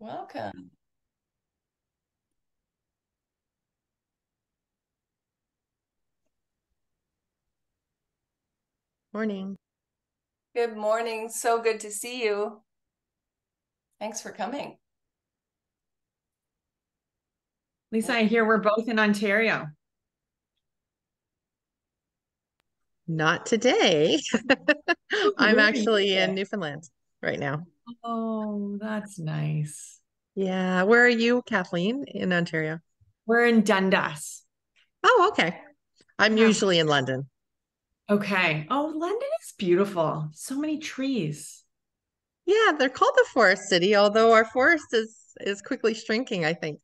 Welcome. Morning. Good morning. So good to see you. Thanks for coming. Lisa, I hear we're both in Ontario. Not today. I'm Where are actually in you? Newfoundland right now. Oh, that's nice. Yeah. Where are you, Kathleen, in Ontario? We're in Dundas. Oh, okay. I'm Yeah. usually in London. Okay. Oh, London is beautiful. So many trees. Yeah, they're called the forest city, although our forest is quickly shrinking, I think.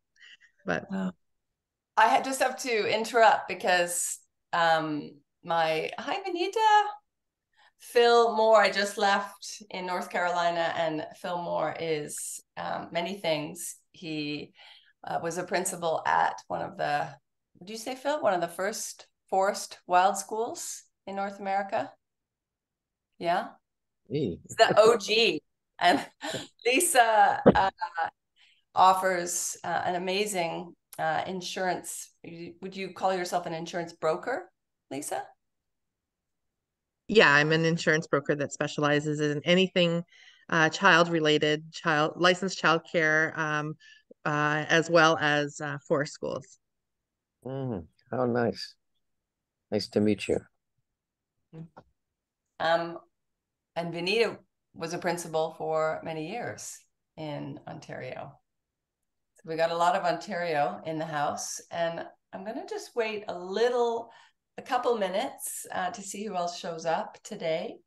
But Oh, I just have to interrupt because hi Benita. Phil Moore, I just left in North Carolina, and Phil Moore is many things. He was a principal at one of the, what did you say, Phil? One of the first forest wild schools in North America. Yeah. It's the OG. And Lisa offers an amazing insurance. Would you call yourself an insurance broker, Lisa? yeah, I'm an insurance broker that specializes in anything child related, licensed childcare, as well as forest schools. How nice. Nice to meet you. And Vinita was a principal for many years in Ontario. So we got a lot of Ontario in the house, and I'm going to just wait a couple minutes to see who else shows up today.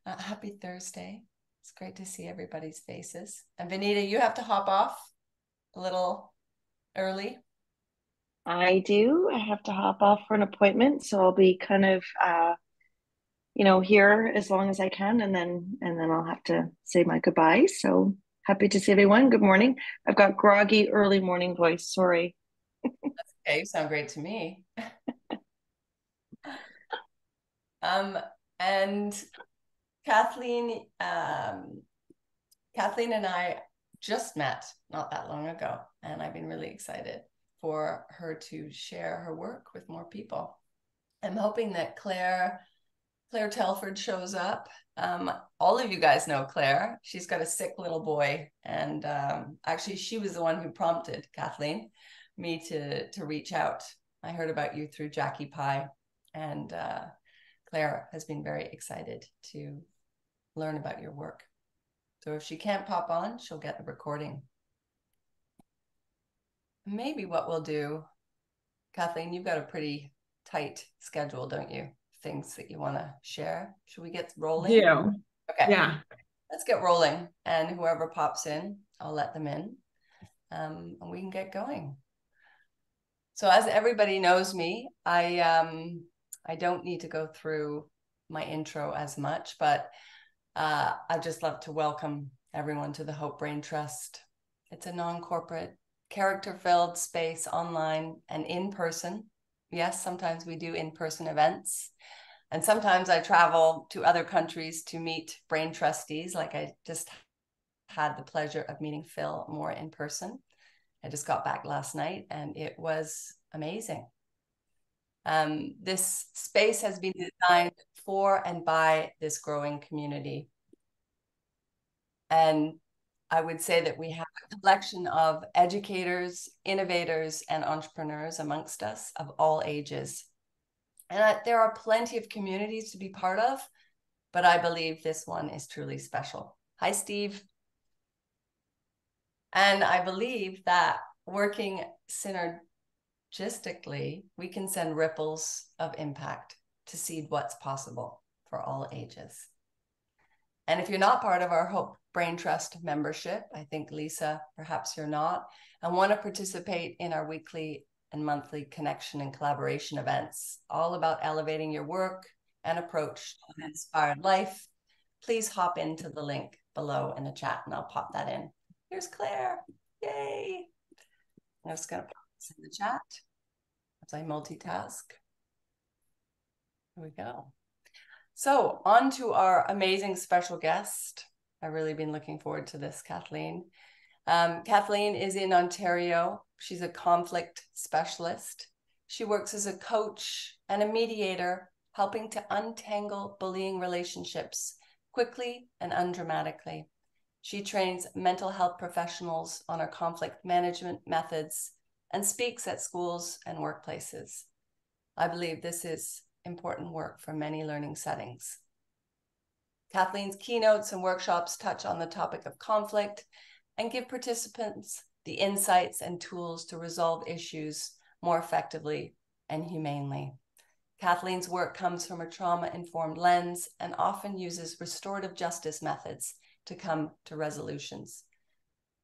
Happy Thursday. It's great to see everybody's faces. And Vinita, you have to hop off a little early. I do. I have to hop off for an appointment, so I'll be kind of here as long as I can, and then I'll have to say my goodbyes. So happy to see everyone. Good morning. I've got groggy early morning voice. Sorry. Okay, you sound great to me. And Kathleen, Kathleen and I just met not that long ago, and I've been really excited for her to share her work with more people. I'm hoping that Claire Telford shows up. All of you guys know Claire. She's got a sick little boy, and actually she was the one who prompted Kathleen me to reach out. I heard about you through Jackie Pie, and Claire has been very excited to learn about your work. So if she can't pop on, she'll get the recording. Maybe what we'll do, Kathleen, you've got a pretty tight schedule, don't you? Things that you want to share. Should we get rolling? Yeah. Okay. Yeah. Let's get rolling. And whoever pops in, I'll let them in. And we can get going. So as everybody knows me, I don't need to go through my intro as much, but I'd just love to welcome everyone to the Hope Braintrust. It's a non-corporate, character-filled space online and in person. Yes, sometimes we do in-person events. And sometimes I travel to other countries to meet brain trustees, like I just had the pleasure of meeting Phil Moore in person. I just got back last night, and it was amazing. This space has been designed for and by this growing community. And I would say that we have a collection of educators, innovators, and entrepreneurs amongst us of all ages. And there are plenty of communities to be part of, but I believe this one is truly special. Hi, Steve. And I believe that working synergistically, we can send ripples of impact to seed what's possible for all ages. And if you're not part of our Hope Braintrust membership, I think, Lisa, perhaps you're not, and want to participate in our weekly and monthly connection and collaboration events, all about elevating your work and approach to an inspired life, please hop into the link below in the chat, and I'll pop that in. Here's Claire. Yay. I'm just going to pop this in the chat as I multitask. Here we go. So on to our amazing special guest. I've really been looking forward to this, Kathleen. Kathleen is in Ontario. She's a conflict specialist. She works as a coach and a mediator, helping to untangle bullying relationships quickly and undramatically. She trains mental health professionals on her conflict management methods and speaks at schools and workplaces. I believe this is important work for many learning settings. Kathleen's keynotes and workshops touch on the topic of conflict and give participants the insights and tools to resolve issues more effectively and humanely. Kathleen's work comes from a trauma-informed lens and often uses restorative justice methods to come to resolutions.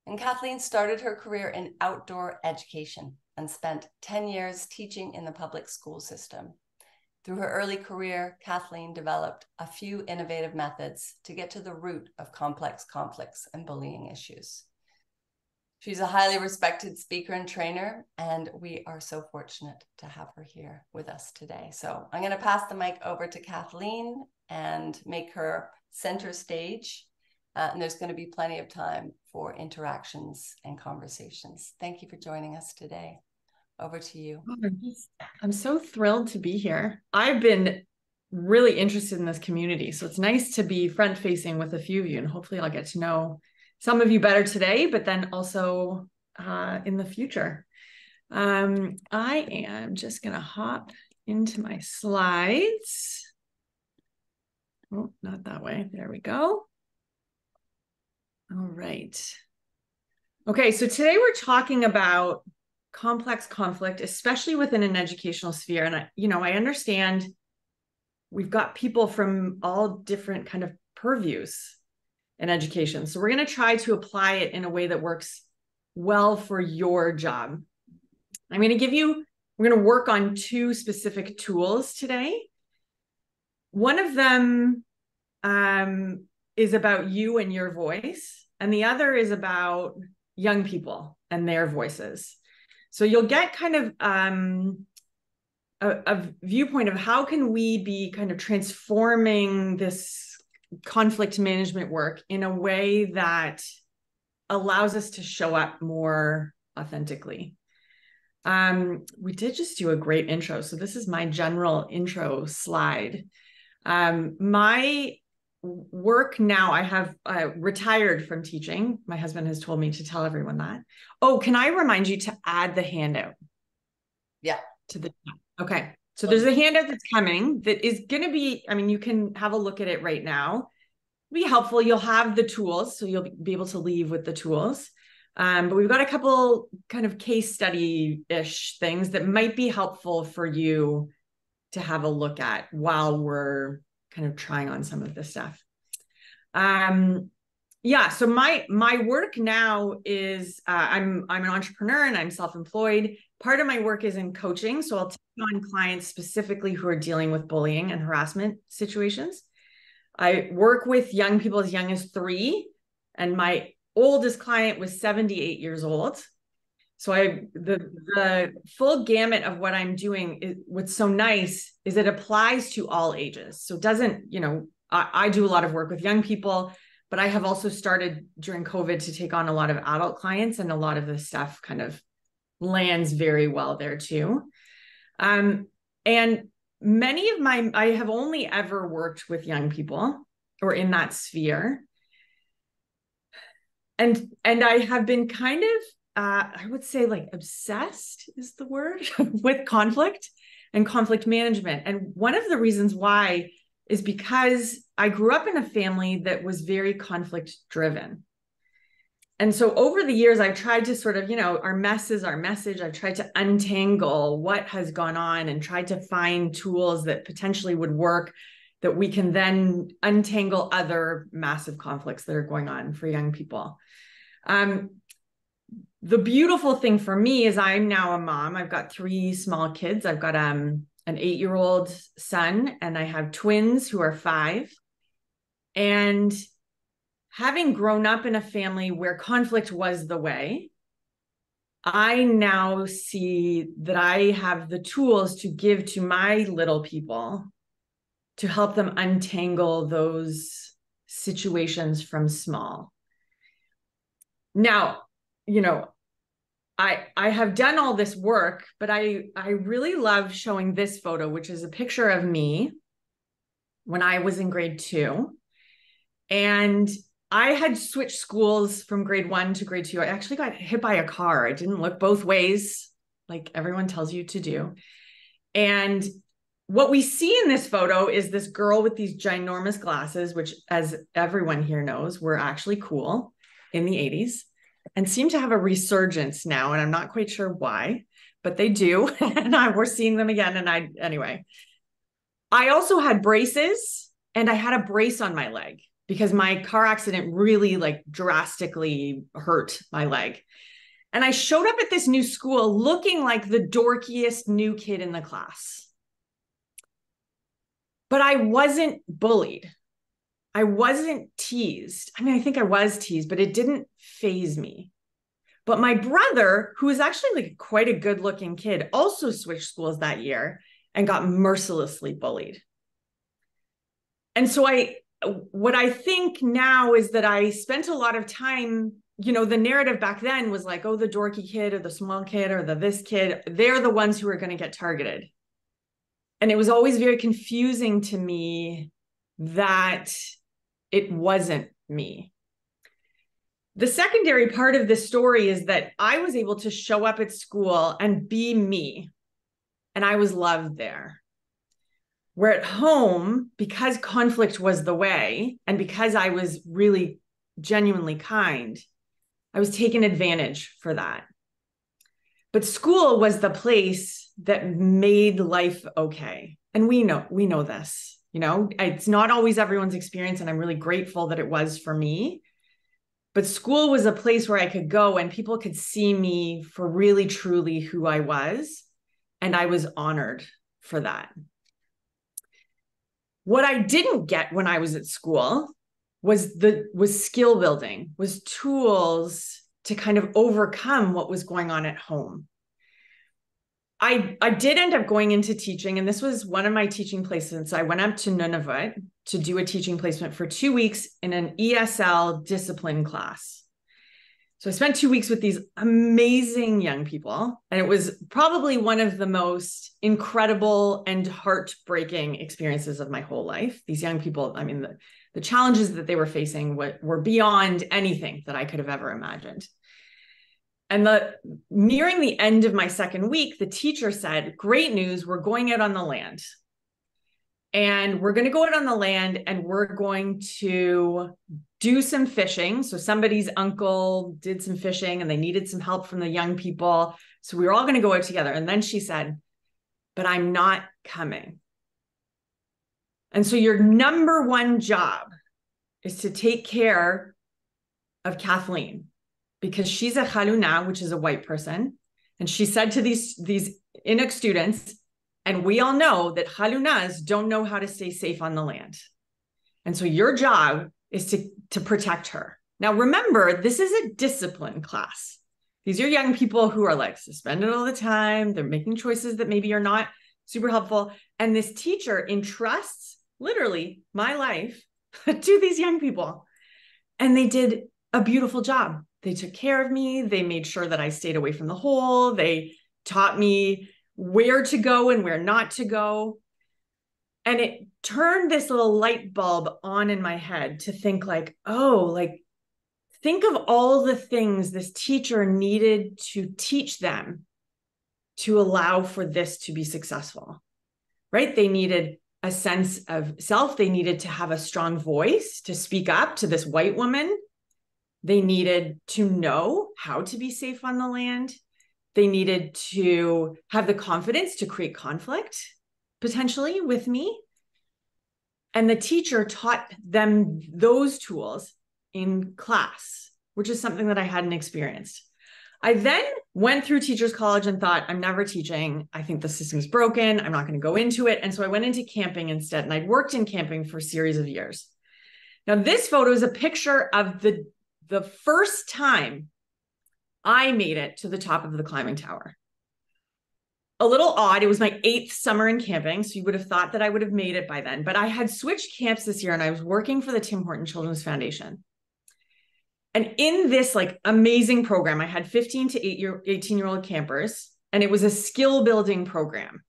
And Kathleen started her career in outdoor education and spent 10 years teaching in the public school system. Through her early career, Kathleen developed a few innovative methods to get to the root of complex conflicts and bullying issues. She's a highly respected speaker and trainer, and we are so fortunate to have her here with us today. So I'm going to pass the mic over to Kathleen and make her center stage. And there's going to be plenty of time for interactions and conversations. Thank you for joining us today. Over to you. I'm so thrilled to be here. I've been really interested in this community, so it's nice to be front-facing with a few of you, and hopefully I'll get to know some of you better today, but then also in the future. I am just going to hop into my slides. Oh, not that way. There we go. All right. Okay, so today we're talking about complex conflict, especially within an educational sphere. And I understand we've got people from all different kind of purviews in education. So we're going to try to apply it in a way that works well for your job. We're going to work on two specific tools today. One of them is about you and your voice, and the other is about young people and their voices. So you'll get kind of a viewpoint of how can we be kind of transforming this conflict management work in a way that allows us to show up more authentically. We did just do a great intro. So this is my general intro slide. My work now, I have retired from teaching. My husband has told me to tell everyone that. Oh, can I remind you to add the handout? Yeah. To the chat. Okay. So there's a handout that's coming that is going to be, you can have a look at it right now. It'll be helpful. You'll have the tools, so you'll be able to leave with the tools. But we've got a couple kind of case study-ish things that might be helpful for you to have a look at while we're kind of trying on some of this stuff. Yeah, so my work now is I'm an entrepreneur and I'm self-employed. Part of my work is in coaching, so I'll take on clients specifically who are dealing with bullying and harassment situations. I work with young people as young as 3, and my oldest client was 78 years old. So the full gamut of what I'm doing, what's so nice is it applies to all ages. So it doesn't, I do a lot of work with young people, but I have also started during COVID to take on a lot of adult clients, and a lot of this stuff kind of lands very well there too. And many of I have only ever worked with young people or in that sphere. And I have been kind of, I would say like obsessed is the word with conflict and conflict management. And one of the reasons why is because I grew up in a family that was very conflict driven. And so over the years, I've tried to sort of, our mess is our message. I've tried to untangle what has gone on and tried to find tools that potentially would work, that we can then untangle other massive conflicts that are going on for young people. The beautiful thing for me is I'm now a mom. I've got 3 small kids. I've got an 8-year-old son, and I have twins who are 5. And having grown up in a family where conflict was the way, I now see that I have the tools to give to my little people to help them untangle those situations from small. Now, you know, I have done all this work, but I really love showing this photo, which is a picture of me when I was in grade 2. And I had switched schools from grade 1 to grade 2. I actually got hit by a car. I didn't look both ways, like everyone tells you to do. And what we see in this photo is this girl with these ginormous glasses, which, as everyone here knows, were actually cool in the 80s and seem to have a resurgence now. And I'm not quite sure why, but they do. And we're seeing them again. And anyway, I also had braces, and I had a brace on my leg because my car accident really like drastically hurt my leg. And I showed up at this new school looking like the dorkiest new kid in the class. But I wasn't bullied. I wasn't teased. I mean, I think I was teased, but it didn't faze me. But my brother, who was actually like quite a good looking kid, also switched schools that year and got mercilessly bullied. And so what I think now is that I spent a lot of time, the narrative back then was like, oh, the dorky kid or the small kid or this kid, they're the ones who are going to get targeted. And it was always very confusing to me that it wasn't me. The secondary part of this story is that I was able to show up at school and be me, and I was loved there. Where at home, because conflict was the way, and because I was really genuinely kind, I was taken advantage for that. But school was the place that made life okay. And we know this, it's not always everyone's experience. And I'm really grateful that it was for me. But school was a place where I could go and people could see me for really, truly who I was. And I was honored for that. What I didn't get when I was at school was skill building, was tools to kind of overcome what was going on at home. I did end up going into teaching, and this was one of my teaching placements. I went up to Nunavut to do a teaching placement for 2 weeks in an ESL discipline class. So I spent 2 weeks with these amazing young people, and it was probably one of the most incredible and heartbreaking experiences of my whole life. These young people, I mean, the challenges that they were facing were beyond anything that I could have ever imagined. And nearing the end of my second week, the teacher said, great news, we're going out on the land. And we're going to go out on the land and we're going to do some fishing. So somebody's uncle did some fishing and they needed some help from the young people. So we were all going to go out together. And then she said, but I'm not coming. And so your number one job is to take care of Kathleen, because she's a Haluna, which is a white person. And she said to these Inuk students, and we all know that Halunas don't know how to stay safe on the land. And so your job is to protect her. Now, remember, this is a discipline class. These are young people who are like suspended all the time. They're making choices that maybe are not super helpful. And this teacher entrusts literally my life to these young people. And they did a beautiful job. They took care of me. They made sure that I stayed away from the hole. They taught me where to go and where not to go. And it turned this little light bulb on in my head to think like, think of all the things this teacher needed to teach them to allow for this to be successful, right? They needed a sense of self. They needed to have a strong voice to speak up to this white woman. They needed to know how to be safe on the land. They needed to have the confidence to create conflict, potentially, with me. And the teacher taught them those tools in class, which is something that I hadn't experienced. I then went through teachers college and thought, I'm never teaching. I think the system's broken. I'm not going to go into it. And so I went into camping instead. And I'd worked in camping for a series of years. Now, this photo is a picture of the first time I made it to the top of the climbing tower. A little odd. It was my 8th summer in camping. So you would have thought that I would have made it by then, but I had switched camps this year and I was working for the Tim Horton Children's Foundation. And in this like amazing program, I had 15 to 18-year-old campers, and it was a skill building program.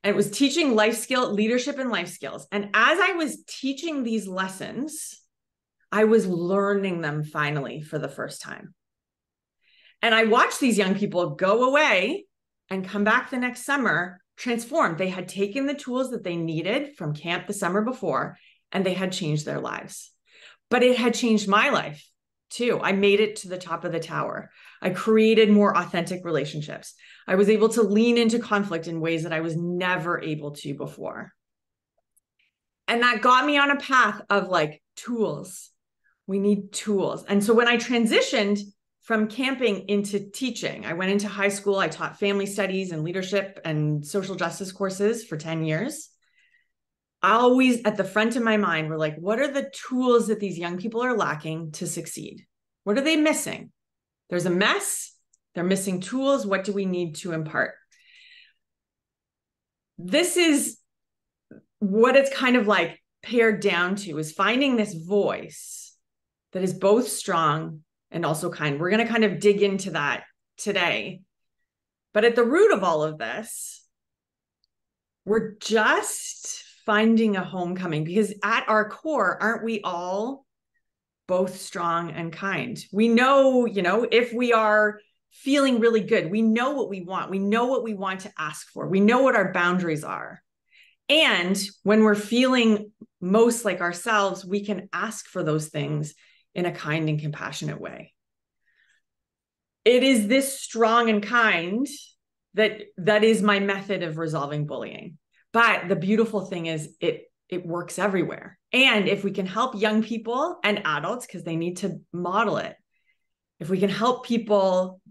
And it was teaching leadership and life skills. And as I was teaching these lessons, I was learning them finally for the first time. And I watched these young people go away and come back the next summer transformed. They had taken the tools that they needed from camp the summer before, and they had changed their lives. But it had changed my life too. I made it to the top of the tower. I created more authentic relationships. I was able to lean into conflict in ways that I was never able to before. And that got me on a path of like tools. We need tools. And so when I transitioned from camping into teaching, I went into high school. I taught family studies and leadership and social justice courses for 10 years. Always at the front of my mind were like, what are the tools that these young people are lacking to succeed? What are they missing? There's a mess. They're missing tools. What do we need to impart? This is what it's kind of like pared down to, is finding this voice that is both strong and also kind. We're going to kind of dig into that today. But at the root of all of this, we're just finding a homecoming, because at our core, aren't we all both strong and kind? We know, if we are feeling really good, we know what we want. We know what we want to ask for. We know what our boundaries are. And when we're feeling most like ourselves, we can ask for those things in a kind and compassionate way. It is this strong and kind that is my method of resolving bullying. But the beautiful thing is it works everywhere. And if we can help young people and adults, because they need to model it, if we can help people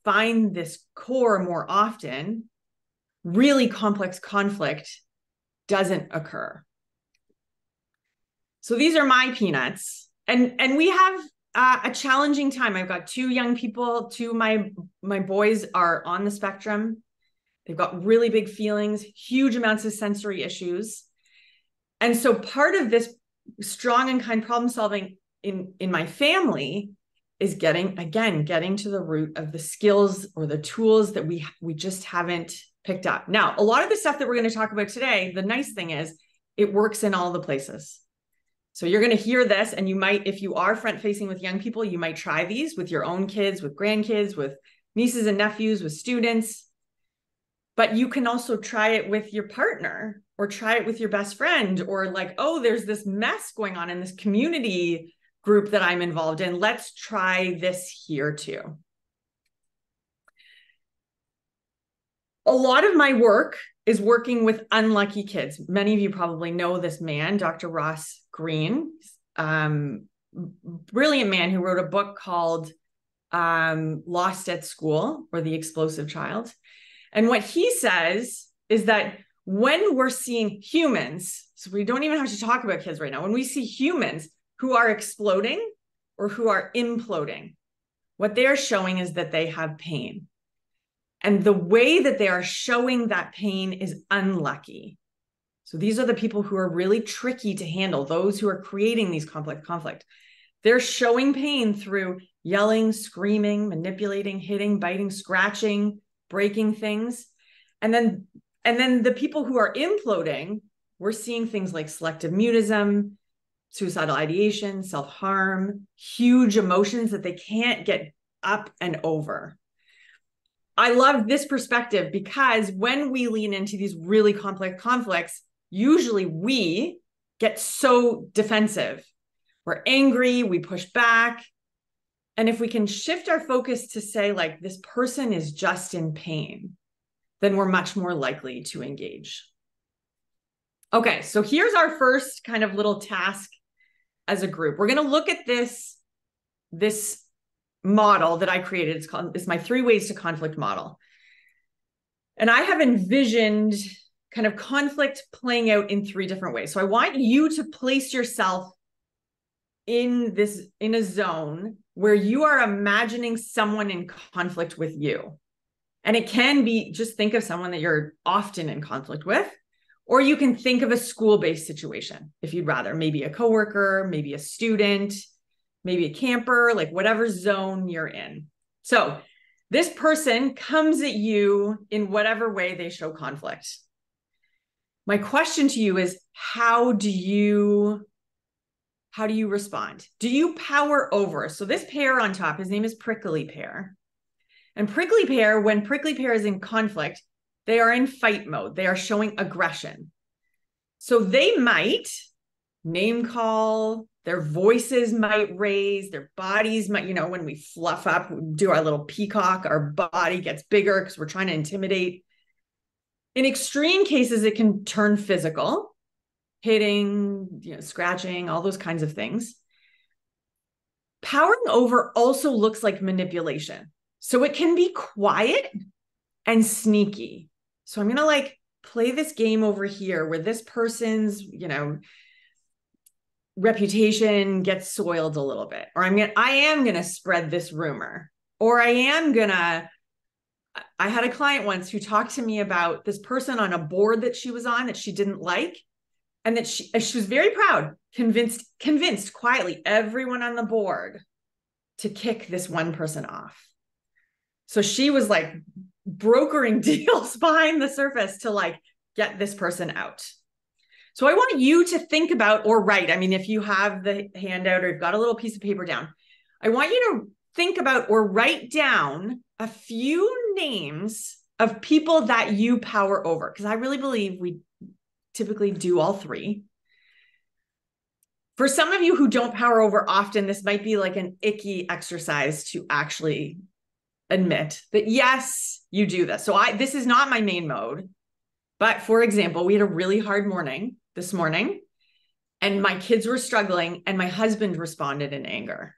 find this core more often, really complex conflict doesn't occur. So these are my peanuts. And we have a challenging time. I've got two young people, two of my boys are on the spectrum. They've got really big feelings, huge amounts of sensory issues. And so part of this strong and kind problem solving in my family is getting to the root of the skills or the tools that we just haven't picked up. Now, a lot of the stuff that we're going to talk about today, the nice thing is it works in all the places. So you're going to hear this, and you might, if you are front facing with young people, you might try these with your own kids, with grandkids, with nieces and nephews, with students. But you can also try it with your partner, or try it with your best friend, or like, oh, there's this mess going on in this community group that I'm involved in. Let's try this here too. A lot of my work is working with unlucky kids. Many of you probably know this man, Dr. Ross Green, brilliant man who wrote a book called Lost at School, or The Explosive Child. And what he says is that when we're seeing humans, so we don't even have to talk about kids right now, when we see humans who are exploding or who are imploding, what they are showing is that they have pain. And the way that they are showing that pain is unlucky. So these are the people who are really tricky to handle, those who are creating these complex conflict. They're showing pain through yelling, screaming, manipulating, hitting, biting, scratching, breaking things. And then the people who are imploding, we're seeing things like selective mutism, suicidal ideation, self-harm, huge emotions that they can't get up and over. I love this perspective because when we lean into these really complex conflicts, usually we get so defensive. We're angry, we push back. And if we can shift our focus to say, like, this person is just in pain, then we're much more likely to engage. Okay, so here's our first kind of little task as a group. We're going to look at this model that I created. It's my 3 ways to conflict model. And I have envisioned kind of conflict playing out in 3 different ways. So I want you to place yourself in a zone where you are imagining someone in conflict with you. And it can be, just think of someone that you're often in conflict with, or you can think of a school-based situation if you'd rather, maybe a coworker, maybe a student, maybe a camper, like whatever zone you're in. So this person comes at you in whatever way they show conflict. My question to you is, how do you respond? Do you power over? So this pear on top, his name is Prickly Pear. And Prickly Pear, when Prickly Pear is in conflict, they are in fight mode. They are showing aggression. So they might name call, their voices might raise, their bodies might, when we fluff up, do our little peacock, our body gets bigger because we're trying to intimidate. In extreme cases, it can turn physical, hitting, scratching, all those kinds of things. Powering over also looks like manipulation. So it can be quiet and sneaky. So I'm going to play this game over here where this person's, reputation gets soiled a little bit, or I am going to spread this rumor, or I had a client once who talked to me about this person on a board that she was on that she didn't like. And that she was very proud, convinced quietly everyone on the board to kick this one person off. So she was brokering deals behind the surface to get this person out. So I want you to think about, or write, if you have the handout or you've got a little piece of paper down, I want you to think about or write down a few names of people that you power over, because I really believe we typically do all three. For some of you who don't power over often, this might be an icky exercise to actually admit that, yes, you do this. So this is not my main mode, but for example, we had a really hard morning this morning and my kids were struggling and my husband responded in anger.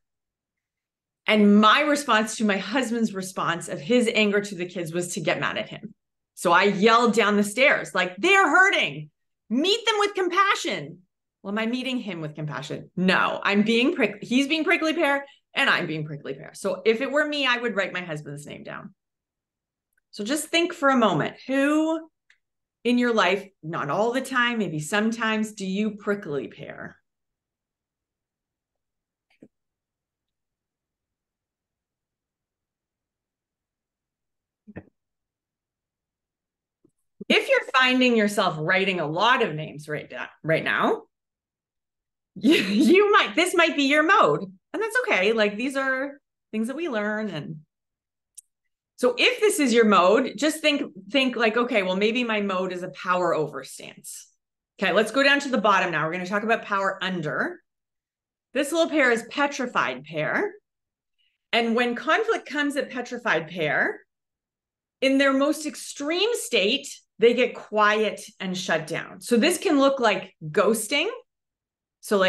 And my response to my husband's response of his anger to the kids was to get mad at him. So I yelled down the stairs, they're hurting. Meet them with compassion. Well, am I meeting him with compassion? No, he's being Prickly Pear and I'm being Prickly Pear. So if it were me, I would write my husband's name down. So just think for a moment, who in your life, not all the time, maybe sometimes, do you Prickly Pear? If you're finding yourself writing a lot of names right now, this might be your mode, and that's okay. These are things that we learn. And so if this is your mode, just think okay, well, maybe my mode is a power over stance. Okay, let's go down to the bottom now. We're going to talk about power under. This little pear is Petrified Pear. And when conflict comes at Petrified Pear, in their most extreme state, they get quiet and shut down. So this can look like ghosting. So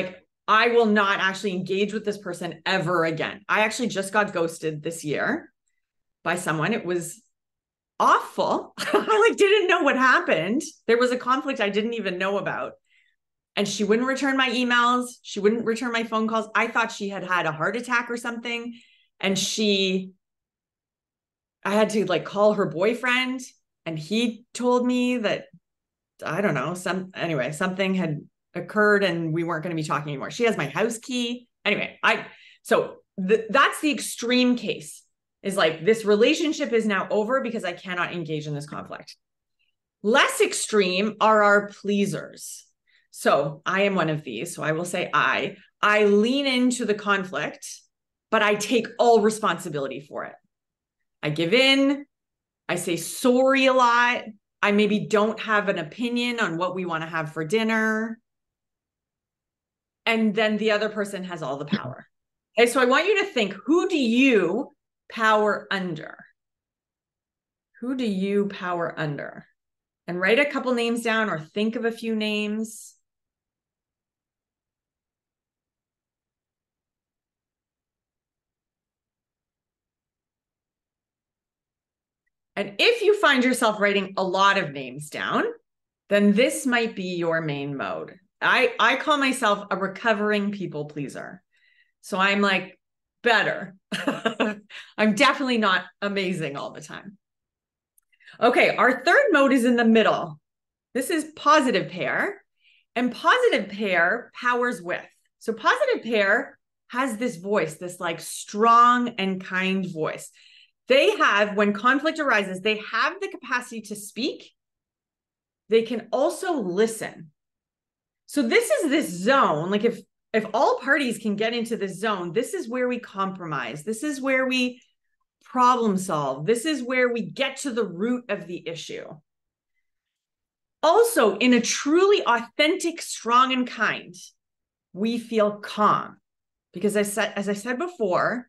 I will not actually engage with this person ever again. I actually just got ghosted this year by someone. It was awful. I didn't know what happened. There was a conflict I didn't even know about. And she wouldn't return my emails. She wouldn't return my phone calls. I thought she had a heart attack or something. And I had to call her boyfriend. And he told me that, I don't know, something had occurred and we weren't going to be talking anymore. She has my house key. Anyway, that's the extreme case, is this relationship is now over because I cannot engage in this conflict. Less extreme are our pleasers. So I am one of these. So I will say I lean into the conflict, but I take all responsibility for it. I give in. I say sorry a lot. I maybe don't have an opinion on what we want to have for dinner. And then the other person has all the power. Okay, so I want you to think, who do you power under? Who do you power under? And write a couple names down or think of a few names. And if you find yourself writing a lot of names down, then this might be your main mode. I call myself a recovering people pleaser. So I'm better. I'm definitely not amazing all the time. Okay, our third mode is in the middle. This is Positive Pear, and Positive Pear powers with. So Positive Pear has this voice, this like strong and kind voice. They have, when conflict arises, they have the capacity to speak. They can also listen. So this is this zone. Like if all parties can get into this zone, this is where we compromise. This is where we problem solve. This is where we get to the root of the issue. Also, in a truly authentic, strong, and kind, we feel calm. Because as I said before,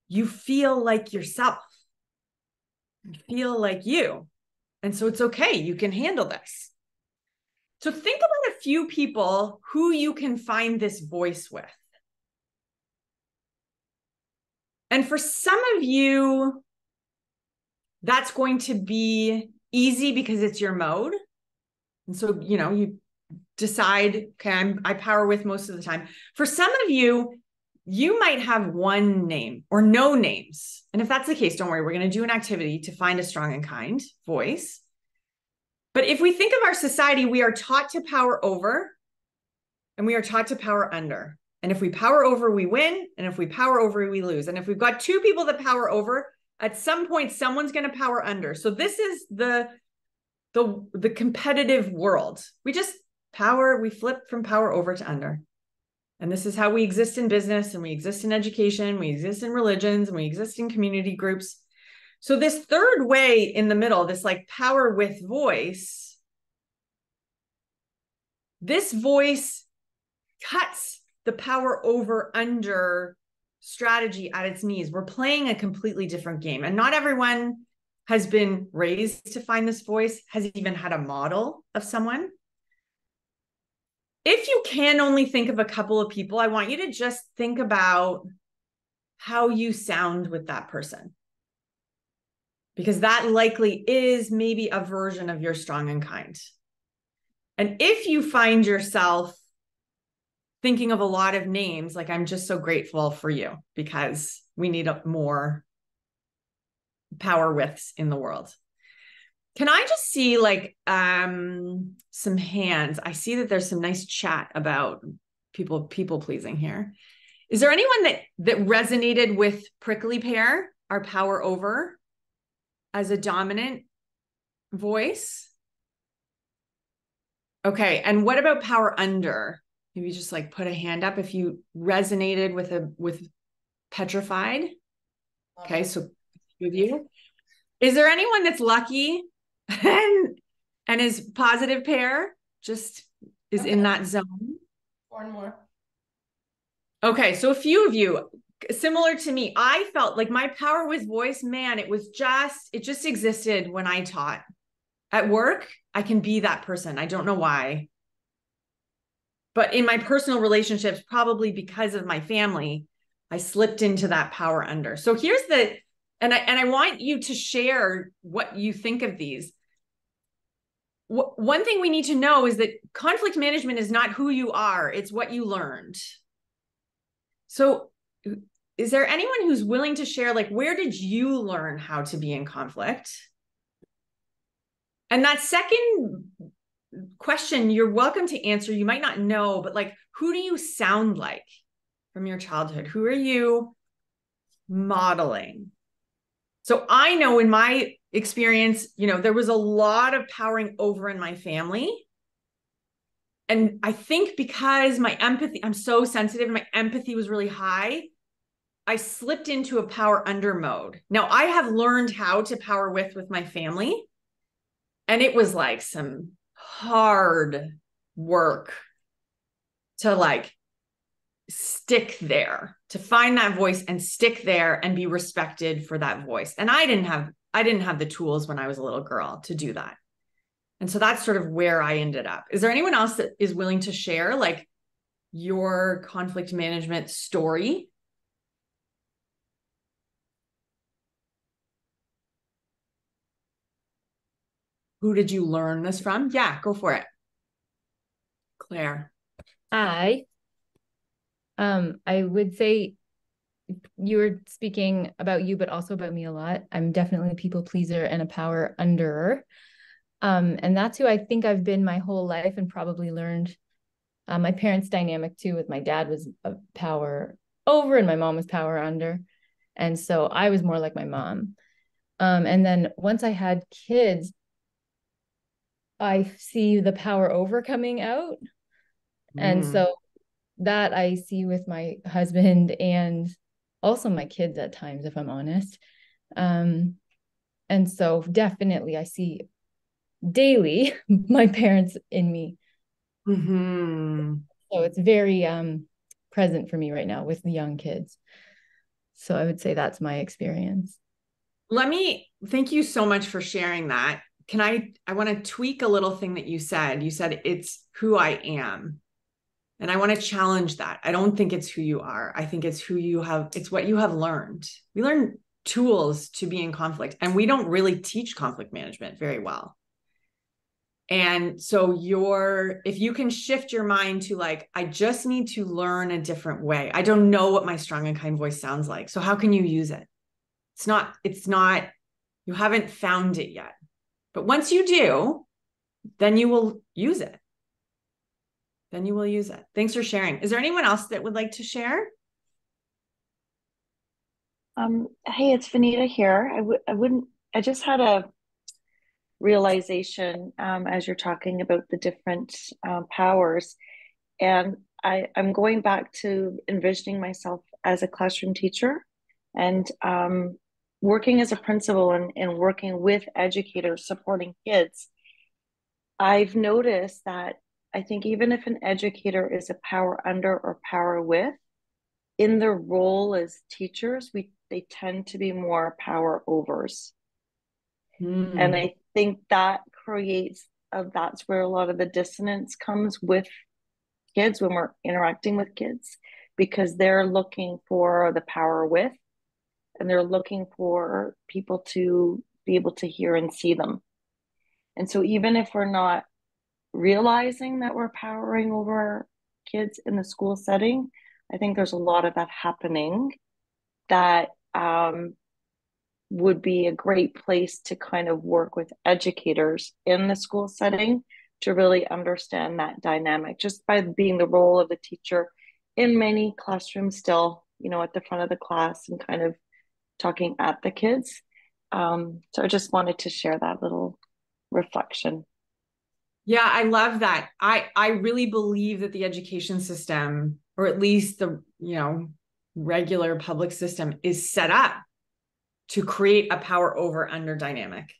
you feel like yourself. You feel like you. And so it's okay. You can handle this. So think about a few people who you can find this voice with. And for some of you, that's going to be easy because it's your mode. And so, you decide, okay, I power with most of the time. For some of you, you might have one name or no names. And if that's the case, don't worry, we're going to do an activity to find a strong and kind voice. But if we think of our society, we are taught to power over and we are taught to power under. And if we power over, we win. And if we power over, we lose. And if we've got two people that power over, at some point, someone's going to power under. So this is the competitive world. We just we flip from power over to under. And this is how we exist in business, and we exist in education, we exist in religions, and we exist in community groups. So this third way in the middle, this like power with voice, this voice cuts the power over under strategy at its knees. We're playing a completely different game. And not everyone has been raised to find this voice, has even had a model of someone. If you can only think of a couple of people, I want you to just think about how you sound with that person. Because that likely is maybe a version of your strong and kind. And if you find yourself thinking of a lot of names, like, I'm just so grateful for you because we need more power withs in the world. Can I just see like some hands? I see that there's some nice chat about people pleasing here. Is there anyone that resonated with prickly pear, our power over, as a dominant voice? Okay, and what about power under? Maybe just like put a hand up if you resonated with petrified. Okay, so with you. Is there anyone that's lucky and is positive pair, just is in that zone? One more. Okay, so a few of you, similar to me, I felt like my power with voice, man, it just existed when I taught. At work, I can be that person. I don't know why. But in my personal relationships, probably because of my family, I slipped into that power under. So here's and I want you to share what you think of these. One thing we need to know is that conflict management is not who you are, it's what you learned. So is there anyone who's willing to share, like, where did you learn how to be in conflict? And that second question, you're welcome to answer. You might not know, but like, who do you sound like from your childhood? Who are you modeling? So I know in my experience, there was a lot of powering over in my family. And I think because my empathy, I'm so sensitive, my empathy was really high, I slipped into a power under mode. Now I have learned how to power with my family. And it was like some hard work to like stick there, to find that voice and stick there and be respected for that voice. And I didn't have the tools when I was a little girl to do that. And so that's sort of where I ended up. Is there anyone else that is willing to share like your conflict management story? Who did you learn this from? Yeah, go for it. Claire. I would say you were speaking about you, but also about me a lot. I'm definitely a people pleaser and a power underer. And that's who I think I've been my whole life and probably learned. My parents' dynamic too with my dad was a power over and my mom was power under. And so I was more like my mom. And then once I had kids, I see the power over coming out. And so that I see with my husband and also my kids at times, if I'm honest. And so definitely I see daily my parents in me. So it's very present for me right now with the young kids. So I would say that's my experience. Thank you so much for sharing that. I want to tweak a little thing that you said. You said it's who I am. And I want to challenge that. I don't think it's who you are. I think it's it's what you have learned. We learn tools to be in conflict, and we don't really teach conflict management very well. And so if you can shift your mind to like, I just need to learn a different way. I don't know what my strong and kind voice sounds like. So how can you use it? It's not, you haven't found it yet. But once you do, then you will use it. Thanks for sharing. Is there anyone else that would like to share? Hey, it's Vanita here. I just had a realization as you're talking about the different powers. And I'm going back to envisioning myself as a classroom teacher and working as a principal and working with educators supporting kids. I've noticed that I think even if an educator is a power under or power with, in their role as teachers, they tend to be more power overs. And I think that that's where a lot of the dissonance comes with kids when we're interacting with kids, because they're looking for the power with, and they're looking for people to be able to hear and see them. And so even if we're not realizing that we're powering over kids in the school setting, I think there's a lot of that happening that would be a great place to kind of work with educators in the school setting to really understand that dynamic, just by being the role of the teacher in many classrooms still, at the front of the class and kind of talking at the kids. So I just wanted to share that little reflection. Yeah, I love that. I really believe that the education system, or at least the, regular public system, is set up to create a power over under dynamic.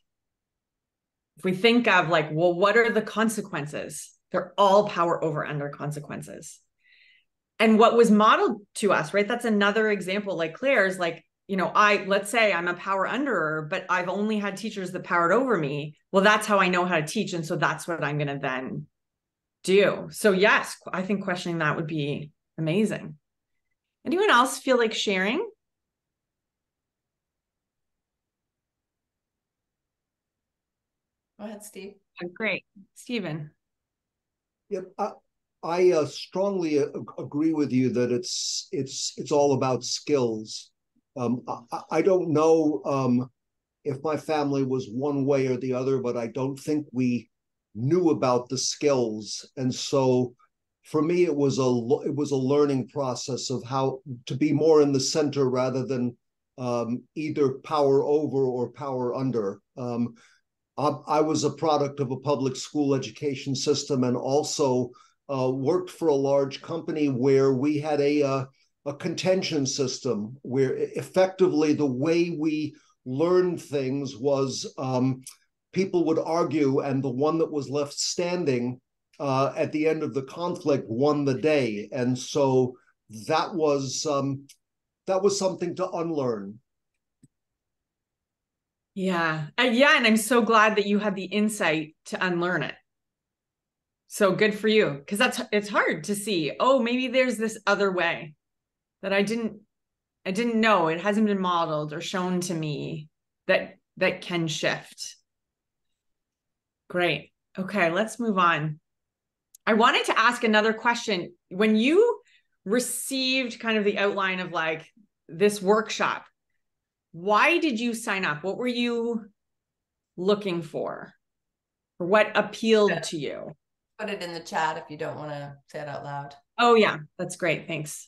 If we think of like, well, what are the consequences? They're all power over under consequences. And what was modeled to us, right? That's another example. Like Claire's, like, let's say I'm a power underer, but I've only had teachers that powered over me. Well, that's how I know how to teach. And so that's what I'm going to then do. So yes, I think questioning that would be amazing. Anyone else feel like sharing? Go ahead, Steve. Great. Stephen. Yep. I strongly agree with you that it's all about skills. I don't know if my family was one way or the other, but I don't think we knew about the skills. And so for me, it was a learning process of how to be more in the center rather than either power over or power under. I was a product of a public school education system, and also worked for a large company where we had a contention system where effectively the way we learned things was people would argue, and the one that was left standing at the end of the conflict won the day. And so that was something to unlearn. Yeah. Yeah. And I'm so glad that you had the insight to unlearn it. So good for you. Because it's hard to see, oh, maybe there's this other way that I didn't know. It hasn't been modeled or shown to me that can shift. Great. Okay, let's move on. I wanted to ask another question. When you received kind of the outline of like this workshop, why did you sign up? What were you looking for? Or what appealed to you? Put it in the chat if you don't want to say it out loud. Oh, yeah. That's great. Thanks.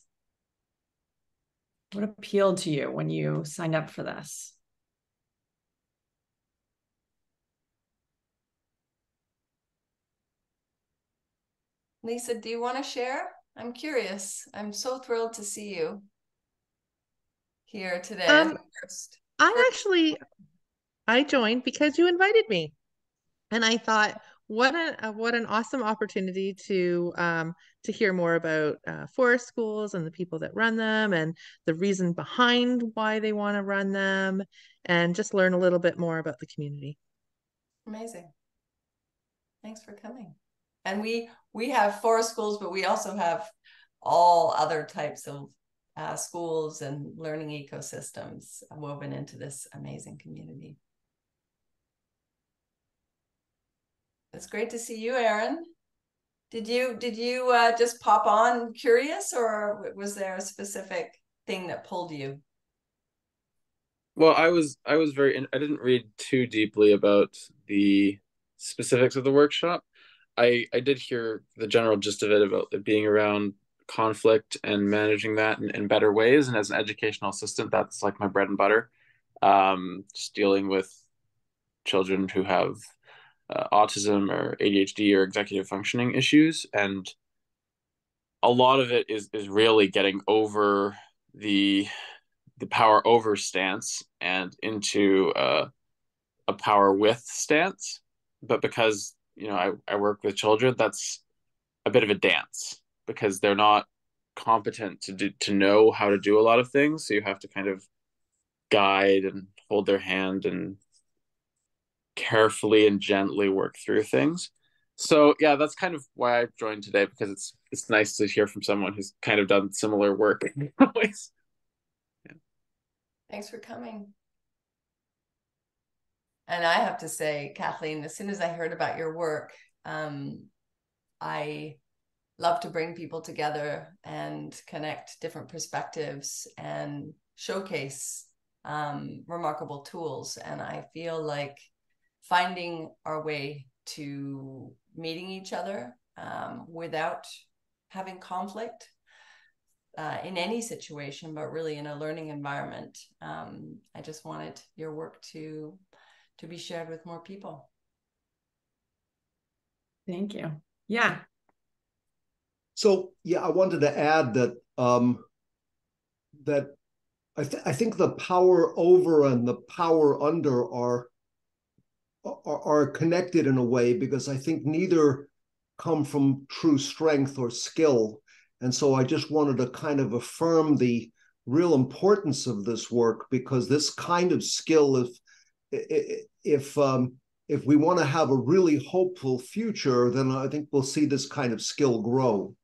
What appealed to you when you signed up for this? Lisa, do you want to share? I'm curious. I'm so thrilled to see you here today. I joined because you invited me, and I thought, what an awesome opportunity to hear more about forest schools and the people that run them and the reason behind why they want to run them, and just learn a little bit more about the community. Amazing. Thanks for coming. And we have forest schools, but we also have all other types of schools and learning ecosystems woven into this amazing community. It's great to see you, Erin. Did you just pop on curious, or was there a specific thing that pulled you? Well, I was I didn't read too deeply about the specifics of the workshop. I did hear the general gist of it about it being around conflict and managing that in better ways. And as an educational assistant, that's like my bread and butter. Just dealing with children who have autism or ADHD or executive functioning issues. And a lot of it is really getting over the power over stance and into a power with stance. But because I work with children, that's a bit of a dance because they're not competent to know how to do a lot of things. So you have to kind of guide and hold their hand and carefully and gently work through things. So yeah, that's kind of why I joined today, because it's nice to hear from someone who's kind of done similar work in ways. Yeah. Thanks for coming. And I have to say, Kathleen, as soon as I heard about your work, I love to bring people together and connect different perspectives and showcase remarkable tools. And I feel like finding our way to meeting each other without having conflict in any situation, but really in a learning environment. I just wanted your work to be shared with more people. Thank you. Yeah. So yeah, I wanted to add that that I think the power over and the power under are connected in a way, because I think neither come from true strength or skill. And so I just wanted to kind of affirm the real importance of this work, because this kind of skill, if we want to have a really hopeful future, then I think we'll see this kind of skill grow.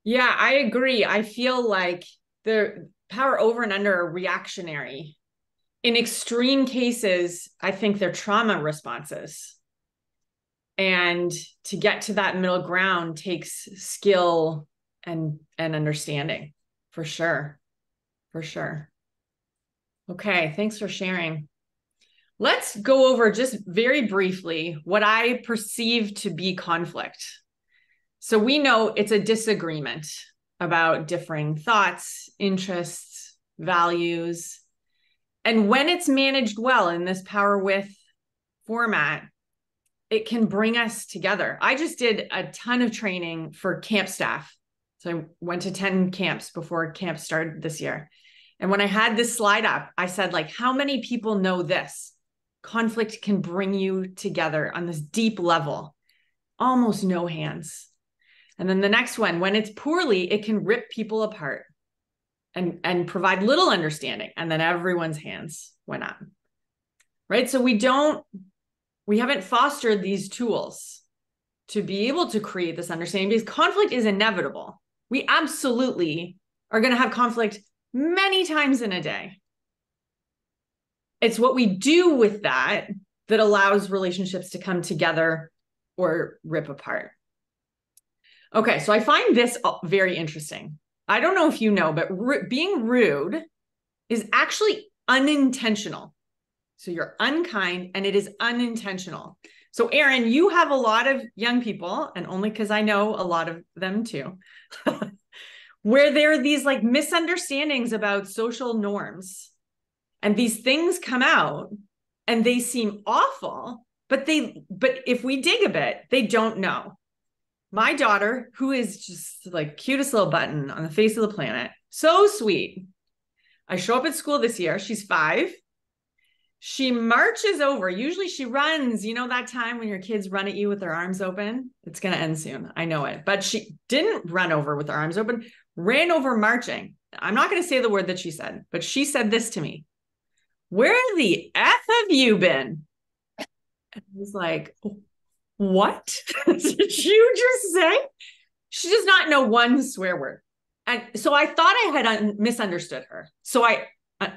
Yeah, I agree. I feel like the power over and under are reactionary. In extreme cases, I think they're trauma responses. And to get to that middle ground takes skill and understanding, for sure. For sure. Okay, thanks for sharing. Let's go over just very briefly what I perceive to be conflict. So we know it's a disagreement about differing thoughts, interests, values. And when it's managed well in this power with format, it can bring us together. I just did a ton of training for camp staff. So I went to 10 camps before camp started this year. And when I had this slide up, I said, like, how many people know this? Conflict can bring you together on this deep level. Almost no hands. And then the next one, when it's poorly, it can rip people apart and provide little understanding. And then everyone's hands went up. Right? So we haven't fostered these tools to be able to create this understanding, because conflict is inevitable. We absolutely are going to have conflict many times in a day. It's what we do with that allows relationships to come together or rip apart. Okay, so I find this very interesting. I don't know if you know, but being rude is actually unintentional. So you're unkind and it is unintentional. So Erin, you have a lot of young people, and only because I know a lot of them too. where there are these like misunderstandings about social norms, and these things come out and they seem awful, but if we dig a bit, they don't know. My daughter, who is just like cutest little button on the face of the planet, so sweet. I show up at school this year. She's 5. She marches over. Usually she runs, you know, that time when your kids run at you with their arms open. It's going to end soon. I know it. But she didn't run over with her arms open, ran over marching. I'm not going to say the word that she said, but she said this to me. Where the F have you been? And I was like, what did you just say? She does not know one swear word. And so I thought I had misunderstood her. So I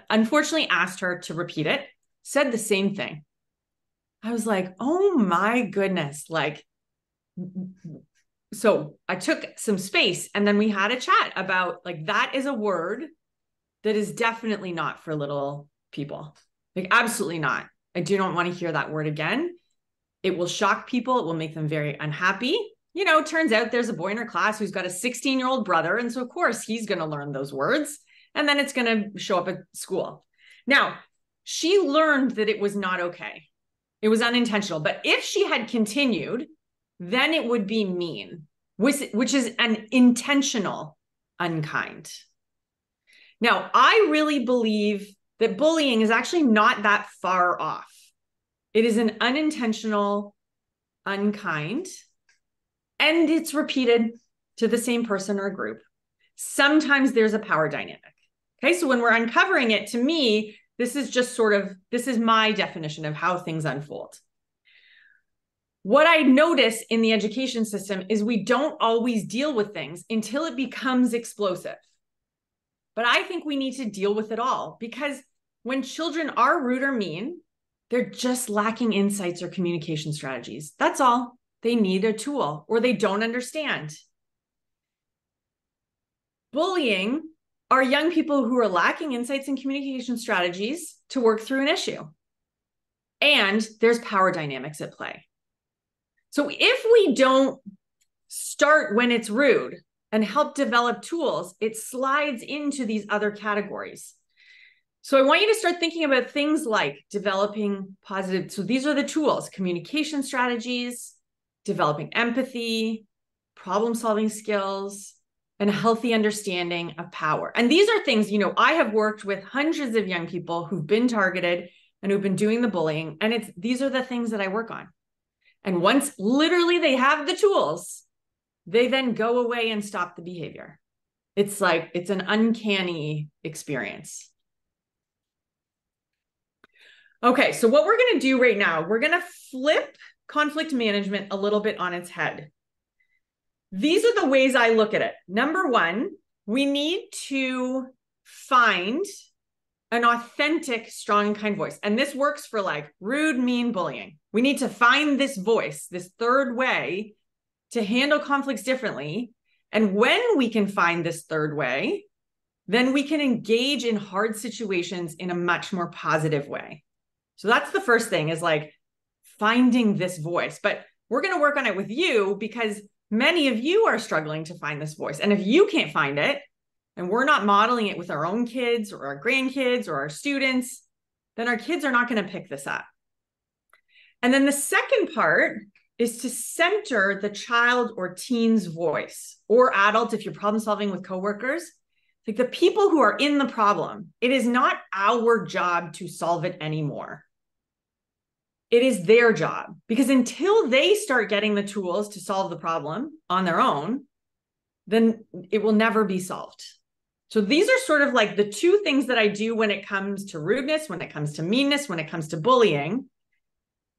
unfortunately asked her to repeat it, said the same thing. I was like, oh my goodness. Like, so I took some space and then we had a chat about like, that is a word that is definitely not for little people. Like, absolutely not. I do not want to hear that word again. It will shock people. It will make them very unhappy. You know, it turns out there's a boy in her class who's got a 16-year-old brother. And so of course he's going to learn those words and then it's going to show up at school. Now, she learned that it was not okay. It was unintentional. But if she had continued, then it would be mean, which is an intentional unkind. Now, I really believe that bullying is actually not that far off. It is an unintentional, unkind, and it's repeated to the same person or group. Sometimes there's a power dynamic. Okay, so when we're uncovering it, to me, this is just this is my definition of how things unfold. What I notice in the education system is we don't always deal with things until it becomes explosive. But I think we need to deal with it all, because when children are rude or mean, they're just lacking insights or communication strategies. That's all. They need a tool, or they don't understand. Bullying are young people who are lacking insights and communication strategies to work through an issue. And there's power dynamics at play. So if we don't start when it's rude and help develop tools, it slides into these other categories. So I want you to start thinking about things like developing positive. So these are the tools: communication strategies, developing empathy, problem-solving skills, and a healthy understanding of power. And these are things, you know, I have worked with hundreds of young people who've been targeted and who've been doing the bullying. And these are the things that I work on. And once literally they have the tools, they then go away and stop the behavior. It's like, it's an uncanny experience. Okay, so what we're going to do right now, we're going to flip conflict management a little bit on its head. These are the ways I look at it. Number one, we need to find an authentic, strong, and kind voice. And this works for like rude, mean bullying. We need to find this voice, this third way to handle conflicts differently. And when we can find this third way, then we can engage in hard situations in a much more positive way. So that's the first thing, is like finding this voice. But we're going to work on it with you, because many of you are struggling to find this voice. And if you can't find it, and we're not modeling it with our own kids or our grandkids or our students, then our kids are not going to pick this up. And then the second part is to center the child or teen's voice, or adult if you're problem solving with coworkers, like the people who are in the problem. It is not our job to solve it anymore. It is their job, because until they start getting the tools to solve the problem on their own, then it will never be solved. So these are sort of like the two things that I do when it comes to rudeness, when it comes to meanness, when it comes to bullying,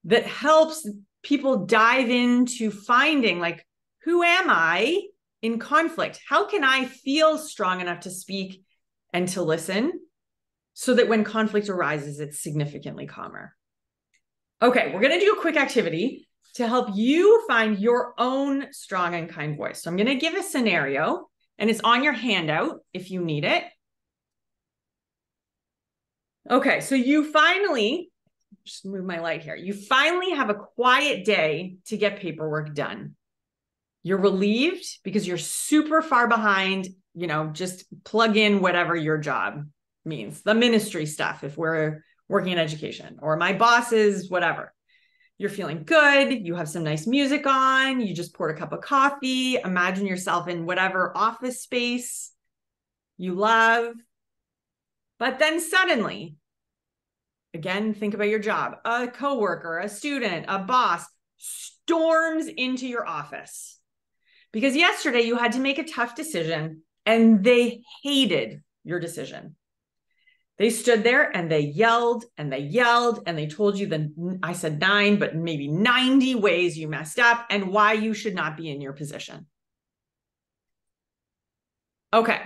that helps people dive into finding like, who am I in conflict? How can I feel strong enough to speak and to listen so that when conflict arises, it's significantly calmer? Okay, we're going to do a quick activity to help you find your own strong and kind voice. So I'm going to give a scenario, and it's on your handout if you need it. Okay, so you finally, just move my light here. You finally have a quiet day to get paperwork done. You're relieved because you're super far behind just plug in whatever your job means, the ministry stuff, if we're working in education, or my boss's, whatever. You're feeling good. You have some nice music on. You just poured a cup of coffee. Imagine yourself in whatever office space you love. But then suddenly, again, think about your job. A coworker, a student, a boss storms into your office because yesterday you had to make a tough decision and they hated your decision. They stood there and they yelled and they yelled and they told you I said 9, but maybe 90 ways you messed up and why you should not be in your position. Okay.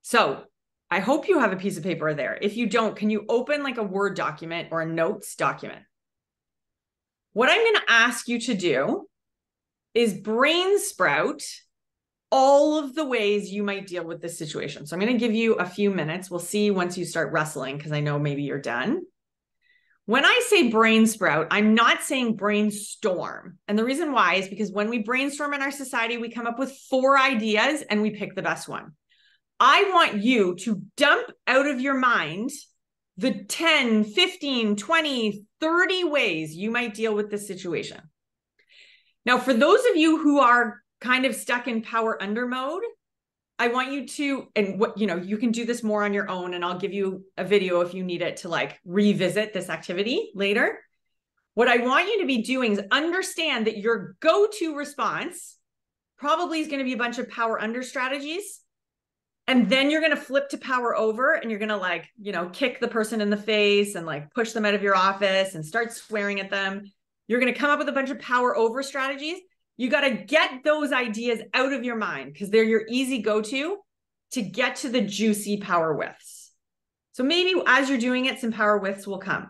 So I hope you have a piece of paper there. If you don't, can you open like a Word document or a notes document? What I'm going to ask you to do is brain sprout all of the ways you might deal with this situation. So I'm going to give you a few minutes. We'll see once you start wrestling, because I know maybe you're done. When I say brain sprout, I'm not saying brainstorm. And the reason why is because when we brainstorm in our society, we come up with 4 ideas and we pick the best one. I want you to dump out of your mind the 10, 15, 20, 30 ways you might deal with this situation. Now, for those of you who are kind of stuck in power under mode, I want you to, and you can do this more on your own, and I'll give you a video if you need it to like revisit this activity later. What I want you to be doing is understand that your go-to response probably is going to be a bunch of power under strategies. And then you're going to flip to power over, and you're going to kick the person in the face and like push them out of your office and start swearing at them. You're going to come up with a bunch of power over strategies. You got to get those ideas out of your mind because they're your easy go-to to get to the juicy power whiffs. So maybe as you're doing it, some power whiffs will come.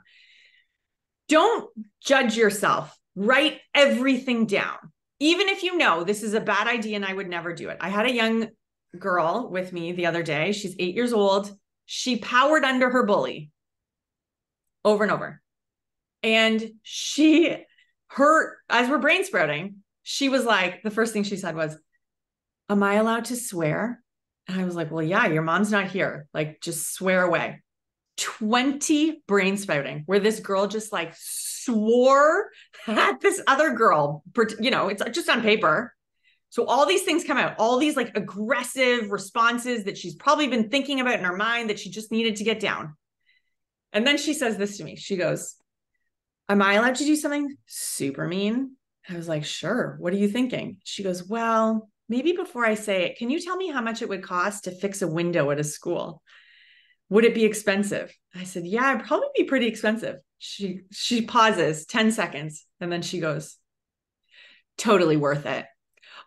Don't judge yourself. Write everything down. Even if you know this is a bad idea and I would never do it. I had a young girl with me the other day. She's 8 years old. She powered under her bully over and over. And as we're brain sprouting, she was like, the first thing she said was, "Am I allowed to swear?" And I was like, "Well, yeah, your mom's not here. Like, just swear away." 20 brain sprouting where this girl just like swore at this other girl. It's just on paper. So all these things come out, all these like aggressive responses that she's probably been thinking about in her mind that she just needed to get down. And then she says this to me. She goes, "Am I allowed to do something super mean?" I was like, "Sure. What are you thinking?" She goes, "Well, maybe before I say it, can you tell me how much it would cost to fix a window at a school? Would it be expensive?" I said, "Yeah, it'd probably be pretty expensive." She pauses 10 seconds and then she goes, "Totally worth it.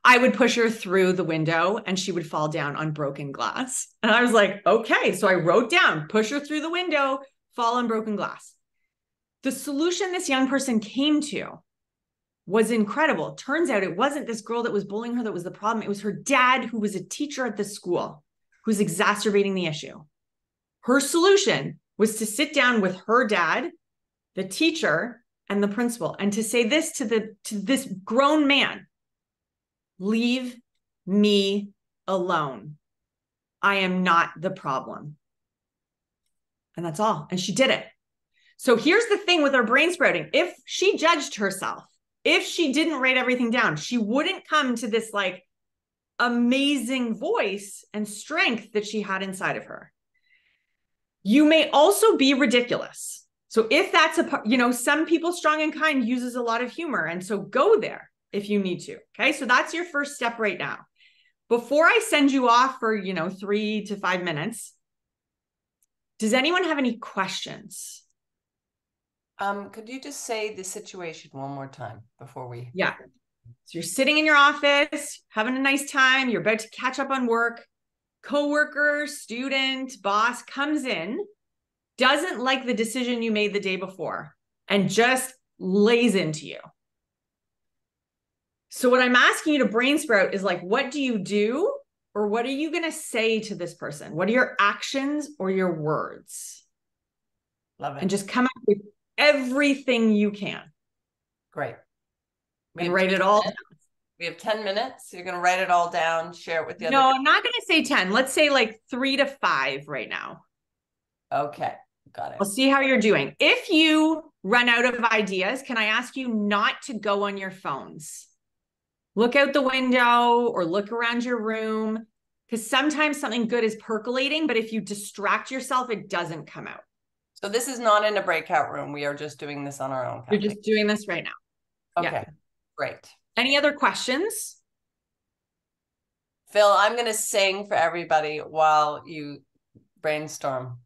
I would push her through the window and she would fall down on broken glass." And I was like, okay. So I wrote down, push her through the window, fall on broken glass. The solution this young person came to was incredible. Turns out it wasn't this girl that was bullying her that was the problem. It was her dad, who was a teacher at the school, who's exacerbating the issue. Her solution was to sit down with her dad, the teacher, and the principal, and to say this to this grown man: "Leave me alone. I am not the problem." And that's all. And she did it. So here's the thing with her brain sprouting. If she judged herself, if she didn't write everything down, she wouldn't come to this like amazing voice and strength that she had inside of her. You may also be ridiculous. So if that's some people strong and kind uses a lot of humor. And so go there if you need to. Okay. So that's your first step right now. Before I send you off for, 3 to 5 minutes, does anyone have any questions? Could you just say the situation one more time before we? Yeah. So you're sitting in your office, having a nice time. You're about to catch up on work. Coworker, student, boss comes in, doesn't like the decision you made the day before, and just lays into you. So what I'm asking you to brain sprout is like, what do you do? Or what are you going to say to this person? What are your actions or your words? Love it. And just come up with everything you can. Great. And write it all down. We have 10 minutes. You're going to write it all down, share it with the No, other. I'm not going to say 10. Let's say like 3 to 5 right now. Okay, got it. I'll see how you're doing. If you run out of ideas, can I ask you not to go on your phones? Look out the window or look around your room, because sometimes something good is percolating, but if you distract yourself, it doesn't come out. So this is not in a breakout room. We are just doing this on our own. You're just doing this right now. Okay, Yeah. great. Any other questions? Phil, I'm going to sing for everybody while you brainstorm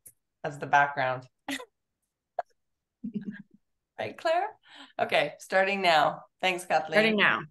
as the background. Right, Claire? Okay, starting now. Thanks, Kathleen. Starting now.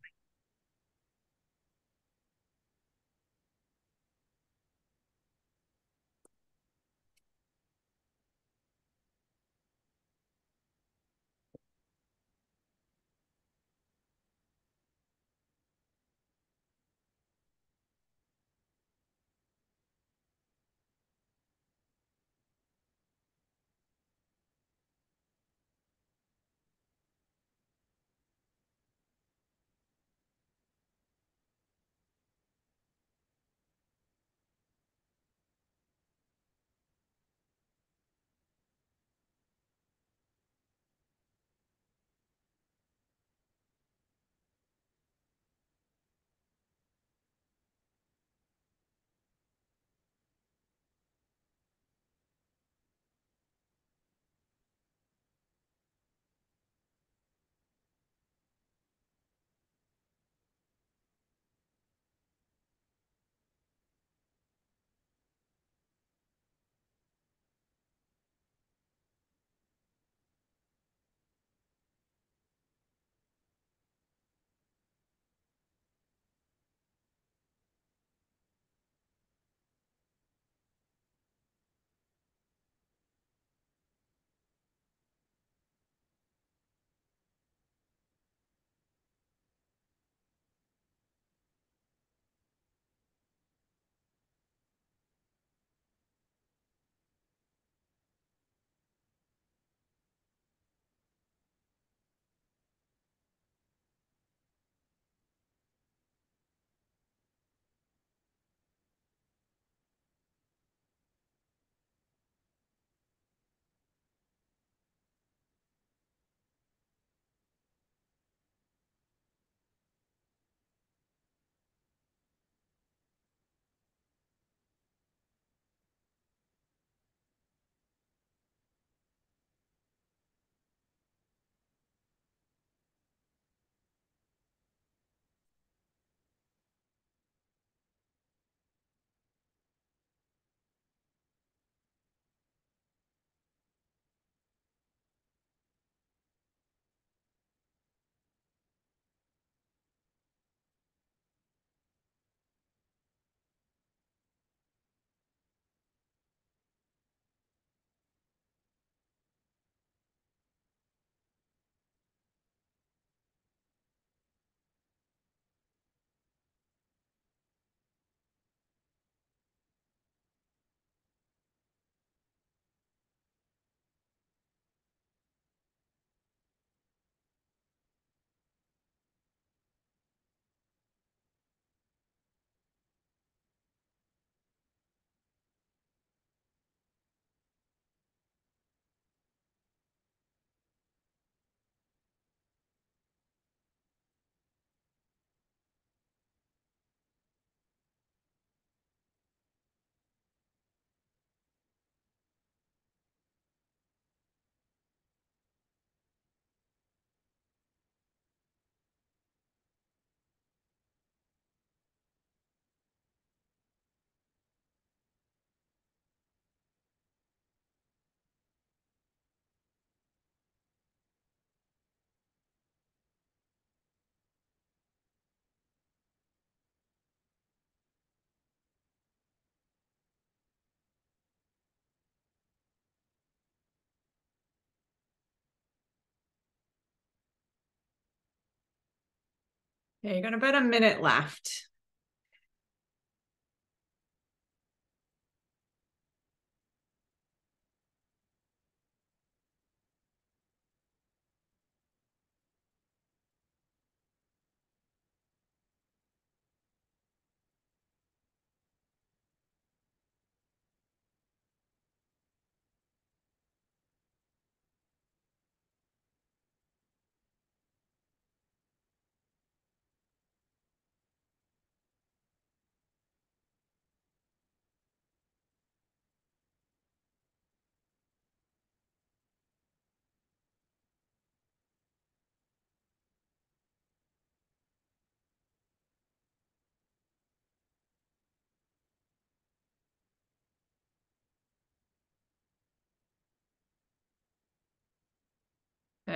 Okay, you got about a minute left.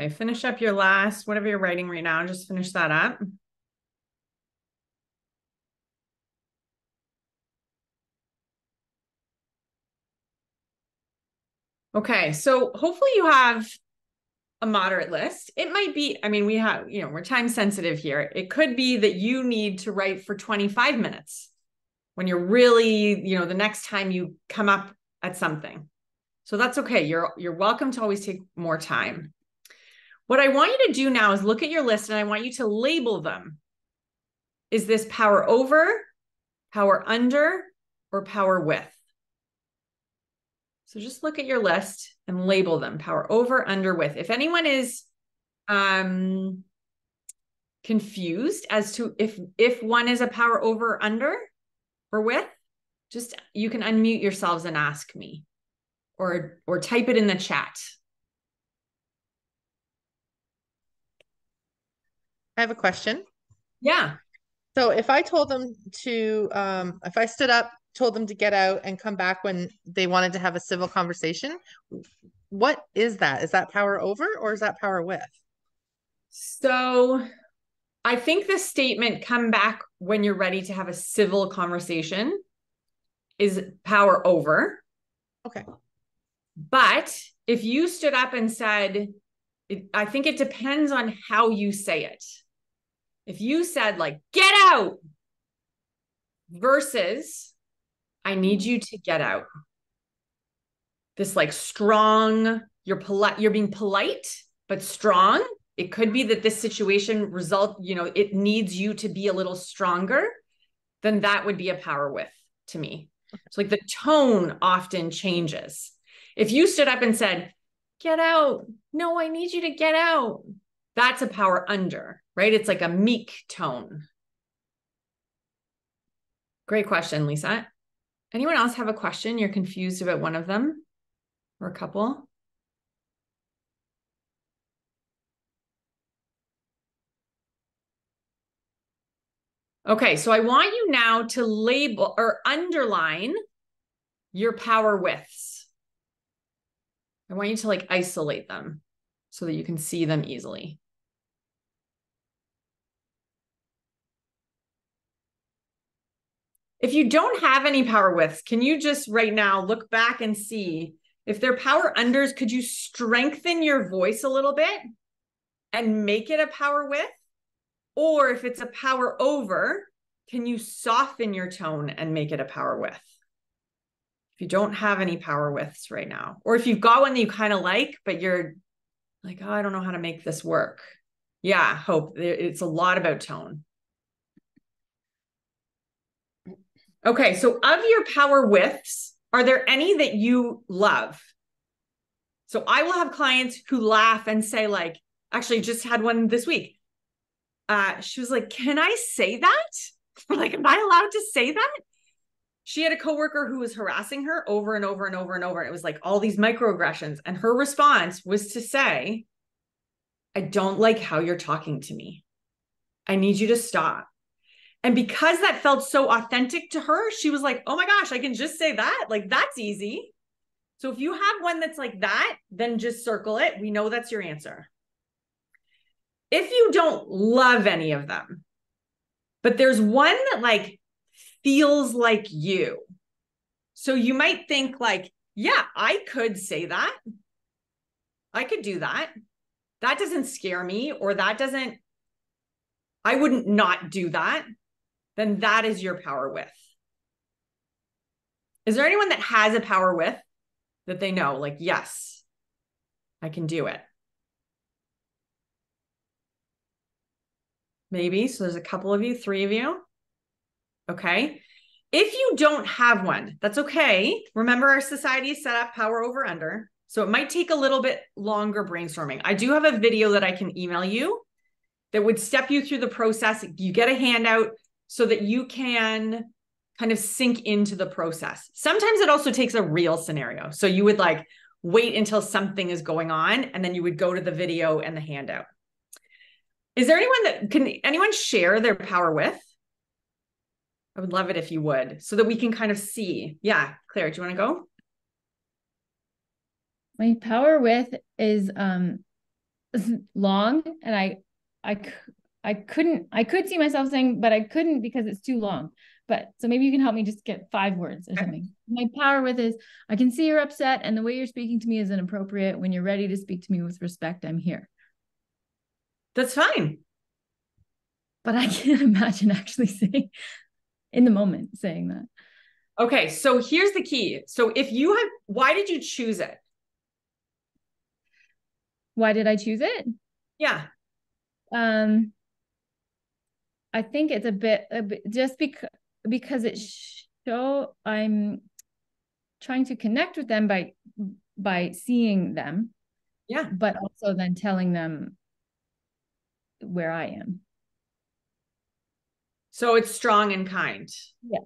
Okay, finish up your last, whatever you're writing right now, just finish that up. Okay, so hopefully you have a moderate list. It might be, I mean, we have, you know, we're time sensitive here. It could be that you need to write for 25 minutes when you're really, you know, the next time you come up at something. So that's okay. You're welcome to always take more time. What I want you to do now is look at your list and I want you to label them. Is this power over, power under, or power with? So just look at your list and label them, power over, under, with. If anyone is confused as to if one is a power over, under, or with, just you can unmute yourselves and ask me or type it in the chat. I have a question. Yeah. So if I told them to, if I stood up, told them to get out and come back when they wanted to have a civil conversation, what is that? Is that power over or is that power with? So I think the statement, come back when you're ready to have a civil conversation, is power over. Okay. But if you stood up and said, I think it depends on how you say it. If you said like, get out versus I need you to get out. This like strong, you're polite, you're being polite, but strong. It could be that this situation it needs you to be a little stronger, then that would be a power with to me. So like the tone often changes. If you stood up and said, get out. No, I need you to get out. That's a power under, right? It's like a meek tone. Great question, Lisa. Anyone else have a question? You're confused about one of them or a couple? Okay, so I want you now to label or underline your power withs. I want you to like isolate them so that you can see them easily. If you don't have any power withs, can you just right now look back and see if they're power unders, could you strengthen your voice a little bit and make it a power width? Or if it's a power over, can you soften your tone and make it a power width? If you don't have any power widths right now, or if you've got one that you kind of like, but you're like, oh, I don't know how to make this work. Yeah, Hope, it's a lot about tone. Okay, so of your power widths, are there any that you love? So I will have clients who laugh and say like, actually just had one this week. She was like, can I say that? Like, am I allowed to say that? She had a coworker who was harassing her over and over and over and over. And it was like all these microaggressions. And her response was to say, I don't like how you're talking to me. I need you to stop. And because that felt so authentic to her, she was like, oh my gosh, I can just say that. Like, that's easy. So if you have one that's like that, then just circle it. We know that's your answer. If you don't love any of them, but there's one that like feels like you. So you might think like, yeah, I could say that. I could do that. That doesn't scare me, or I wouldn't not do that. Then that is your power width. Is there anyone that has a power width that they know, like, yes, I can do it? Maybe. So there's a couple of you, 3 of you. Okay. If you don't have one, that's okay. Remember, our society is set up power over under. So it might take a little bit longer brainstorming. I do have a video that I can email you that would step you through the process. You get a handout so that you can kind of sink into the process. Sometimes it also takes a real scenario. So you would like wait until something is going on, and then you would go to the video and the handout. Is there anyone share their power width? I would love it if you would, so that we can kind of see. Yeah, Claire, do you want to go? My power width is long, and I could see myself saying, but I couldn't because it's too long. But so maybe you can help me just get 5 words or something. My power with is, I can see you're upset and the way you're speaking to me is inappropriate. When you're ready to speak to me with respect, I'm here. That's fine. But I can't imagine actually saying in the moment saying that. Okay, so here's the key. So if you have, why did you choose it? Why did I choose it? Yeah. I think it's a bit just because it I'm trying to connect with them by seeing them. Yeah. But also then telling them where I am. So it's strong and kind. Yeah.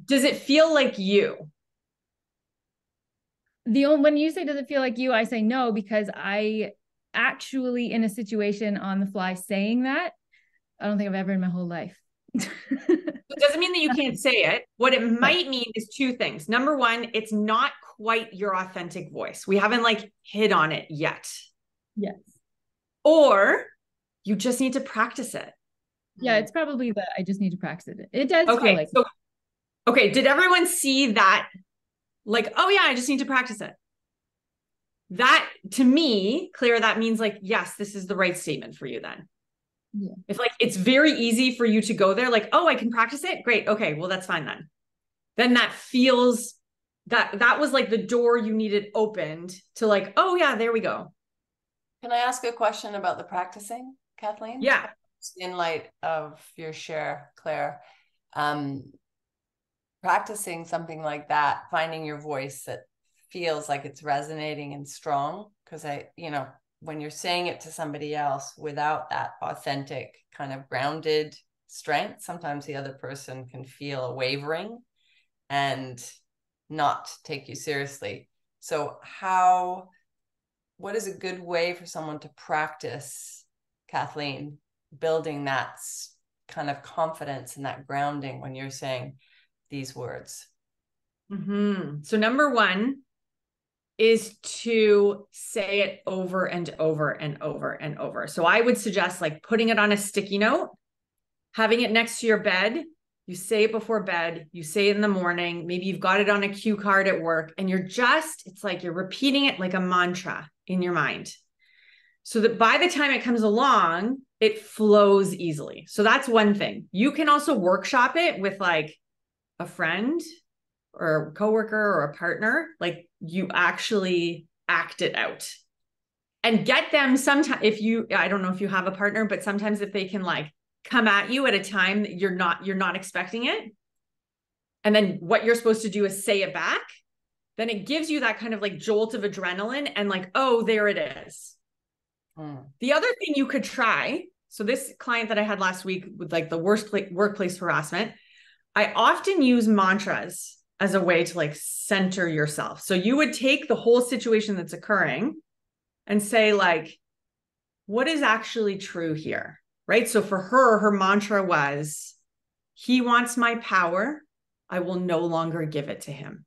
Does it feel like you? When you say, does it feel like you? I say no, because I actually in a situation on the fly saying that, I don't think I've ever in my whole life. It doesn't mean that you can't say it. What it might mean is 2 things. Number one, it's not quite your authentic voice. We haven't like hit on it yet. Yes. Or you just need to practice it. Yeah, it's probably that I just need to practice it. It does Okay, feel like. So, okay, did everyone see that? Like, oh yeah, I just need to practice it. That, to me, Claire, that means like, yes, this is the right statement for you then. Yeah. If like, it's very easy for you to go there, like, oh, I can practice it. Great. Okay, well, that's fine then. Then that feels that was like the door you needed opened to like, oh yeah, there we go. Can I ask a question about the practicing, Kathleen? Yeah. In light of your share, Claire, practicing something like that, finding your voice that feels like it's resonating and strong, because when you're saying it to somebody else without that authentic kind of grounded strength, sometimes the other person can feel a wavering and not take you seriously. So what is a good way for someone to practice, Kathleen, building that kind of confidence and that grounding when you're saying these words? So number one is to say it over and over and over and over. So I would suggest like putting it on a sticky note, having it next to your bed. You say it before bed, you say it in the morning, maybe you've got it on a cue card at work, and it's like you're repeating it like a mantra in your mind, so that by the time it comes along, it flows easily. So that's one thing. You can also workshop it with like a friend or a coworker or a partner, like you actually act it out and get them sometimes. I don't know if you have a partner, but sometimes if they can like come at you at a time that you're not expecting it, and then what you're supposed to do is say it back, then it gives you that kind of like jolt of adrenaline and like, oh, there it is. The other thing you could try, so this client that I had last week with like the worst workplace harassment, I often use mantras as a way to like center yourself. So you would take the whole situation that's occurring and say like, what is actually true here? Right? So for her mantra was, he wants my power. I will no longer give it to him.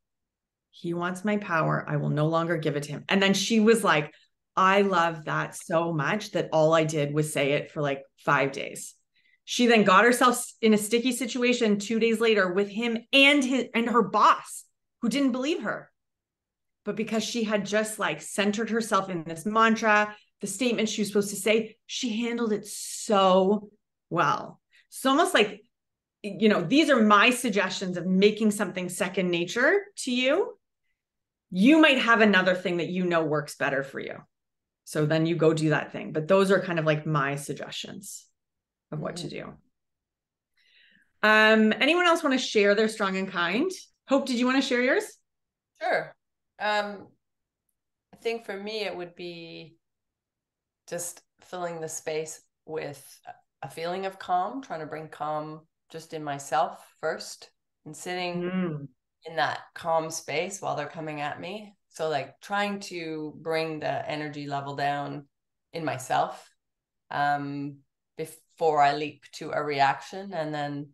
He wants my power. I will no longer give it to him. And then she was like, I love that so much that all I did was say it for like 5 days. She then got herself in a sticky situation 2 days later with him and her boss, who didn't believe her. But because she had just like centered herself in this mantra, the statement she was supposed to say, she handled it so well. It's almost like, these are my suggestions of making something second nature to you. You might have another thing that works better for you. So then you go do that thing. But those are kind of like my suggestions of what to do. Anyone else want to share their strong and kind? Hope, did you want to share yours? Sure. I think for me, it would be just filling the space with a feeling of calm, trying to bring calm just in myself first, and sitting in that calm space while they're coming at me. So like trying to bring the energy level down in myself before I leap to a reaction. And then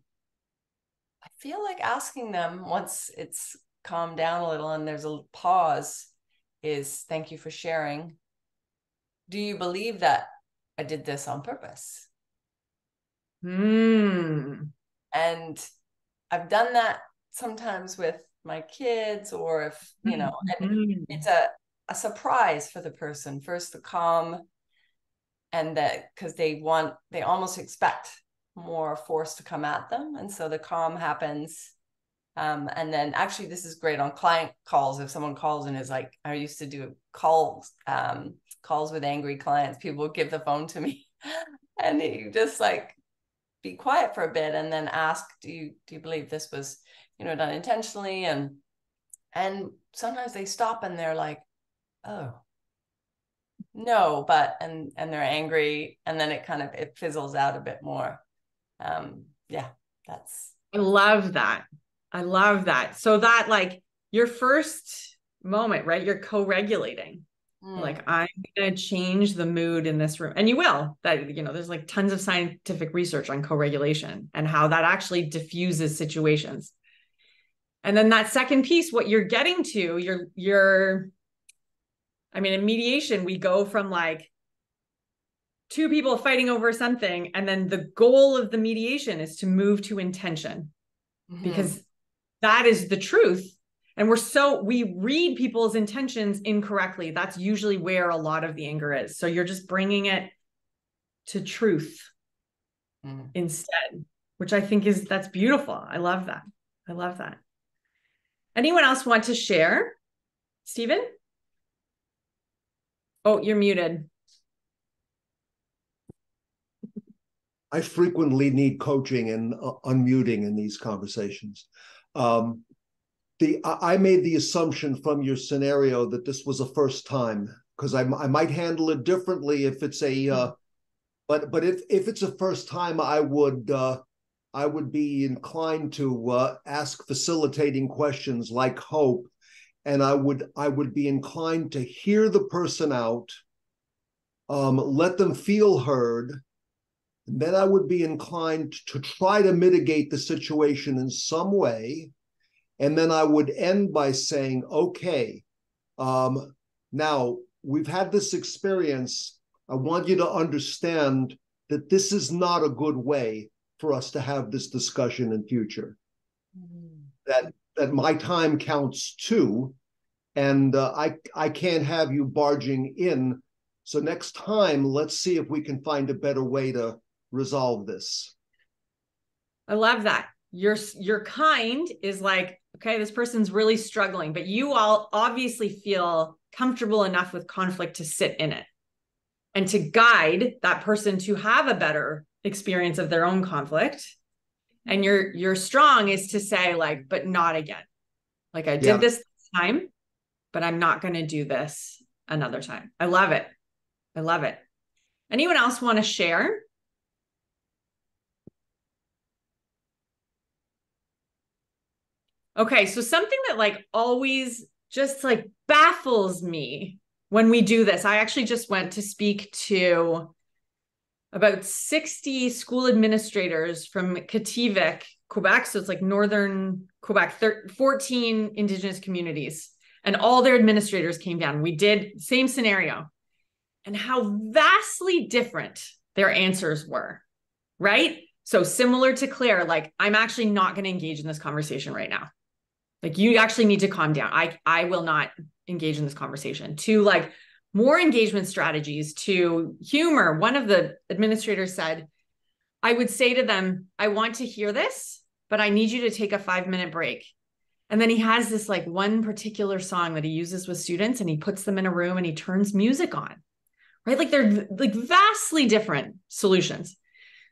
I feel like asking them, once it's calmed down a little and there's a pause, is thank you for sharing. do you believe that I did this on purpose? Mm. And I've done that sometimes with my kids, or if, you know, and it's a surprise for the person. First the calm, and that because they almost expect more force to come at them. And so the calm happens. And then actually this is great on client calls. If someone calls and is like, I used to do calls with angry clients, people would give the phone to me and you just like be quiet for a bit and then ask, do you believe this was, you know, done intentionally? And sometimes they stop and they're like, oh no, but and they're angry, and then it fizzles out a bit more. Yeah, that's. I love that. I love that. So that like your first moment, right? You're co-regulating. Like, I'm going to change the mood in this room. And you will. That, you know, there's like tons of scientific research on co-regulation and how that actually diffuses situations. And then that second piece, what you're getting to, I mean, in mediation, we go from like two people fighting over something, and then the goal of the mediation is to move to intention, because that is the truth. And we read people's intentions incorrectly. That's usually where a lot of the anger is. So you're just bringing it to truth instead, which I think that's beautiful. I love that. I love that. Anyone else want to share? Stephen? Oh, you're muted. I frequently need coaching and unmuting in these conversations. I made the assumption from your scenario that this was a first time, because I might handle it differently if it's a, but if it's a first time, I would be inclined to ask facilitating questions like hope, and I would be inclined to hear the person out, let them feel heard. Then I would be inclined to try to mitigate the situation in some way. And then I would end by saying, okay, now we've had this experience. I want you to understand that this is not a good way for us to have this discussion in future. That my time counts too. And I can't have you barging in. So next time, let's see if we can find a better way to resolve this. I love that. Your kind is like, okay, this person's really struggling, but you all obviously feel comfortable enough with conflict to sit in it and to guide that person to have a better experience of their own conflict. And your strong is to say like, but not again. Like, I did this time, but I'm not going to do this another time. I love it. I love it. Anyone else want to share? Okay, so something that like always just like baffles me when we do this, I actually just went to speak to about 60 school administrators from Kativik, Quebec. So it's like northern Quebec, 14 Indigenous communities, and all their administrators came down. We did same scenario, and how vastly different their answers were, right? So similar to Claire, like, I'm actually not going to engage in this conversation right now. Like, you actually need to calm down. I will not engage in this conversation. To like more engagement strategies, to humor. One of the administrators said, I would say to them, I want to hear this, but I need you to take a 5-minute break. And then he has this like one particular song that he uses with students, and he puts them in a room and he turns music on, right? Like, they're like vastly different solutions.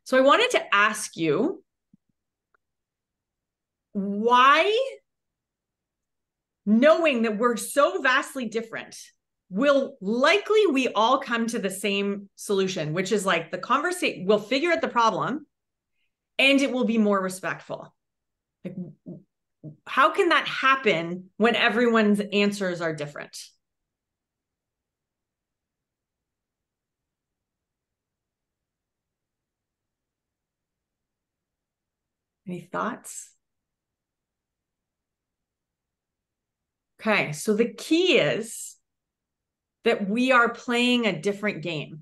So I wanted to ask you, why, knowing that we're so vastly different, will likely we all come to the same solution, which is like the conversation, we'll figure out the problem and it will be more respectful. Like, how can that happen when everyone's answers are different? Any thoughts? Okay, so the key is that we are playing a different game,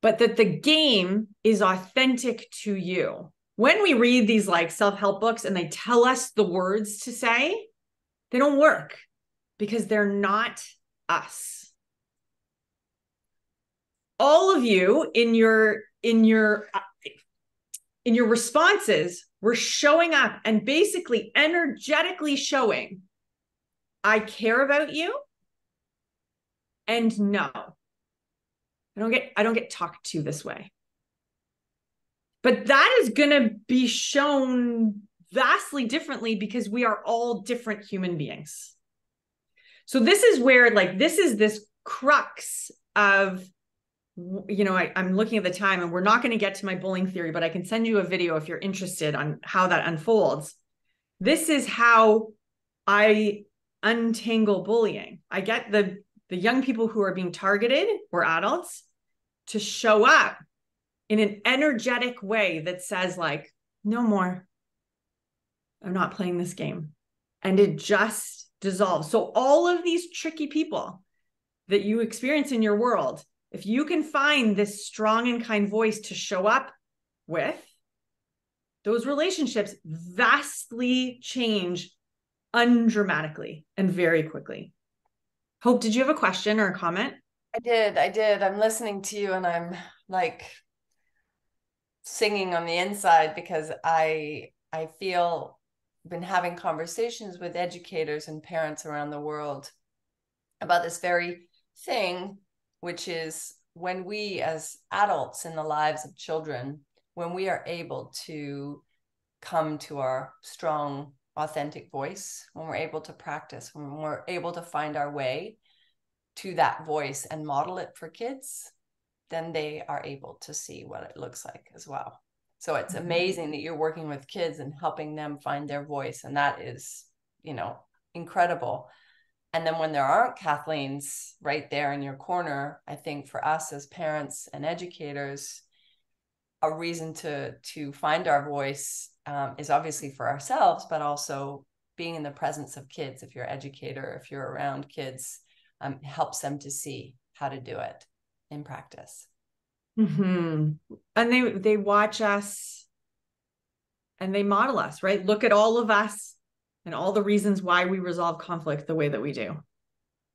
but that the game is authentic to you. When we read these like self-help books and they tell us the words to say, they don't work because they're not us. All of you in your responses were showing up and basically energetically showing, I care about you. And no, I don't get talked to this way. But that is going to be shown vastly differently because we are all different human beings. So this is where, like, this is this crux of, you know, I'm looking at the time and we're not going to get to my bullying theory, but I can send you a video if you're interested on how that unfolds. This is how I untangle bullying. I get the young people who are being targeted, or adults, to show up in an energetic way that says, like, no more. I'm not playing this game. And it just dissolves. So all of these tricky people that you experience in your world, if you can find this strong and kind voice to show up with, those relationships vastly change undramatically and very quickly. Hope, did you have a question or a comment? I did. I'm listening to you and I'm like singing on the inside because I feel been having conversations with educators and parents around the world about this very thing, which is when we as adults in the lives of children, when we are able to come to our strong, authentic voice, when we're able to practice, when we're able to find our way to that voice and model it for kids, then they are able to see what it looks like as well. So it's amazing that you're working with kids and helping them find their voice. And that is, you know, incredible. And then when there aren't Kathleens right there in your corner, I think for us as parents and educators, a reason to find our voice is obviously for ourselves, but also being in the presence of kids. If you're an educator, if you're around kids, helps them to see how to do it in practice. Mm-hmm. And they watch us and they model us, right? Look at all of us and all the reasons why we resolve conflict the way that we do,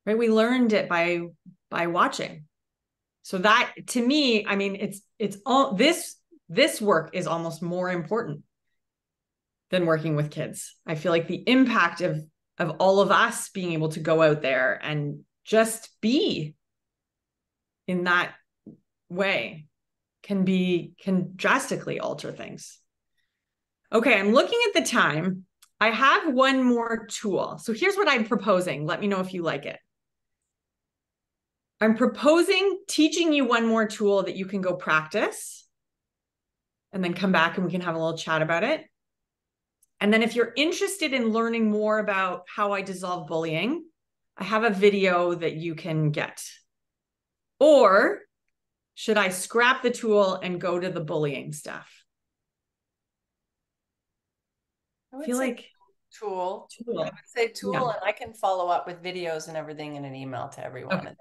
right? We learned it by watching. So that, to me, I mean, it's all this work is almost more important than working with kids. I feel like the impact of all of us being able to go out there and just be in that way can drastically alter things. Okay, I'm looking at the time. I have one more tool. So here's what I'm proposing. Let me know if you like it. I'm proposing teaching you one more tool that you can go practice and then come back and we can have a little chat about it. And then if you're interested in learning more about how I dissolve bullying, I have a video that you can get. Or should I scrap the tool and go to the bullying stuff? I feel like tool. I would say tool, yeah. And I can follow up with videos and everything in an email to everyone. Okay. And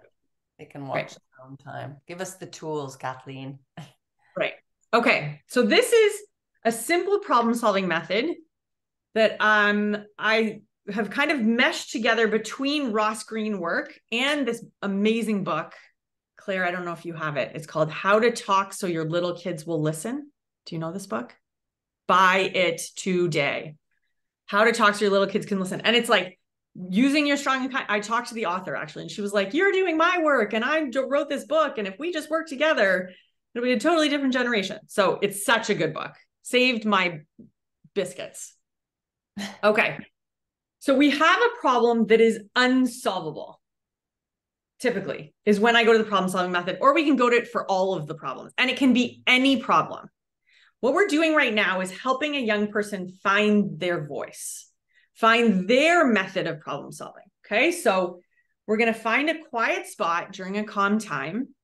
they can watch their own time. Give us the tools, Kathleen. Right. Okay. So this is a simple problem-solving method that I have kind of meshed together between Ross Greene work and this amazing book. Claire, I don't know if you have it. It's called How to Talk So Your Little Kids Will Listen. Do you know this book? Buy it today. How to Talk So Your Little Kids Can Listen. And it's like using your strong and kind. I talked to the author actually, and she was like, you're doing my work and I wrote this book. And if we just work together, it'll be a totally different generation. So it's such a good book. Saved my biscuits. Okay. So we have a problem that is unsolvable. Typically is when I go to the problem solving method, or we can go to it for all of the problems, and it can be any problem. What we're doing right now is helping a young person find their voice, find their method of problem solving. Okay. So we're going to find a quiet spot during a calm time,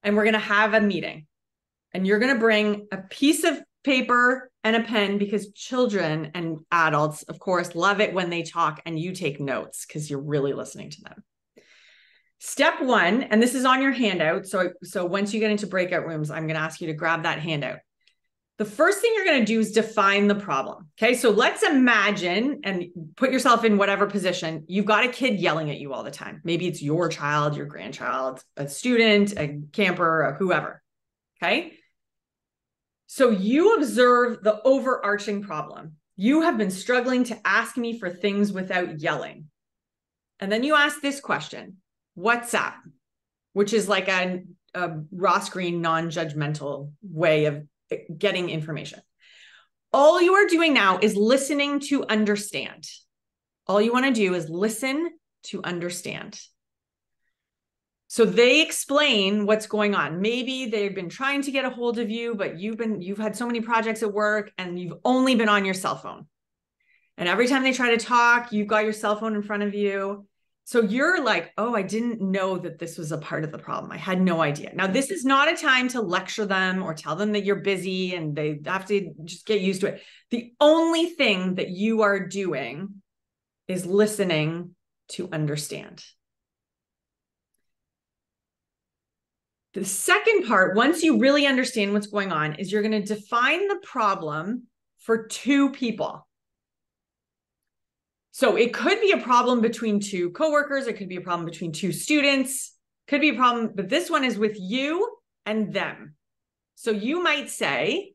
and we're going to have a meeting, and you're going to bring a piece of paper and a pen, because children and adults, of course, love it when they talk and you take notes because you're really listening to them. Step one, and this is on your handout. So once you get into breakout rooms, I'm going to ask you to grab that handout. The first thing you're going to do is define the problem. Okay. So let's imagine and put yourself in whatever position. You've got a kid yelling at you all the time. Maybe it's your child, your grandchild, a student, a camper, or whoever. Okay. So you observe the overarching problem. You have been struggling to ask me for things without yelling. And then you ask this question, what's up? Which is like a Ross Green non-judgmental way of getting information. All you are doing now is listening to understand. All you want to do is listen to understand. So they explain what's going on. Maybe they've been trying to get a hold of you, but you've had so many projects at work and you've only been on your cell phone. And every time they try to talk, you've got your cell phone in front of you. So you're like, oh, I didn't know that this was a part of the problem. I had no idea. Now, this is not a time to lecture them or tell them that you're busy and they have to just get used to it. The only thing that you are doing is listening to understand. The second part, once you really understand what's going on, is you're going to define the problem for two people. So it could be a problem between two coworkers. It could be a problem between two students. Could be a problem, but this one is with you and them. So you might say,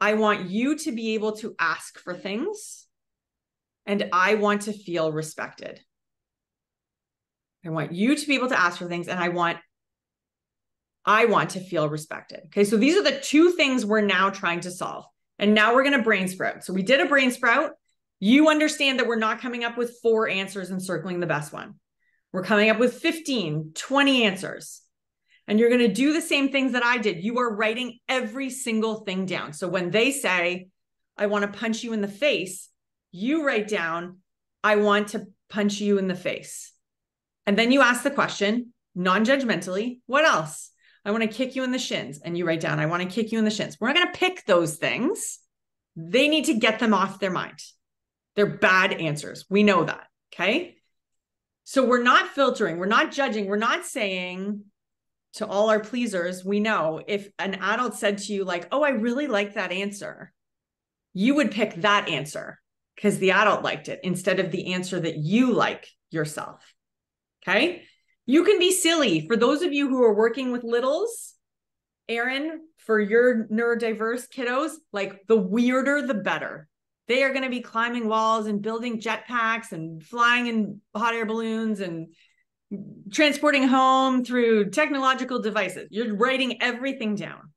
I want you to be able to ask for things, and I want to feel respected. I want you to be able to ask for things, and I want to feel respected. Okay, so these are the two things we're now trying to solve. And now we're going to brain sprout. So we did a brain sprout. You understand that we're not coming up with 4 answers and circling the best one. We're coming up with 15, 20 answers. And you're going to do the same things that I did. You are writing every single thing down. So when they say, I want to punch you in the face, you write down, I want to punch you in the face. And then you ask the question, non-judgmentally, what else? I want to kick you in the shins. And you write down, I want to kick you in the shins. We're not going to pick those things. They need to get them off their mind. They're bad answers. We know that. Okay. So we're not filtering. We're not judging. We're not saying to all our pleasers, we know if an adult said to you like, oh, I really like that answer, you would pick that answer because the adult liked it instead of the answer that you like yourself. Okay. You can be silly. For those of you who are working with littles, Erin, for your neurodiverse kiddos, like the weirder, the better. They are going to be climbing walls and building jetpacks and flying in hot air balloons and transporting home through technological devices. You're writing everything down.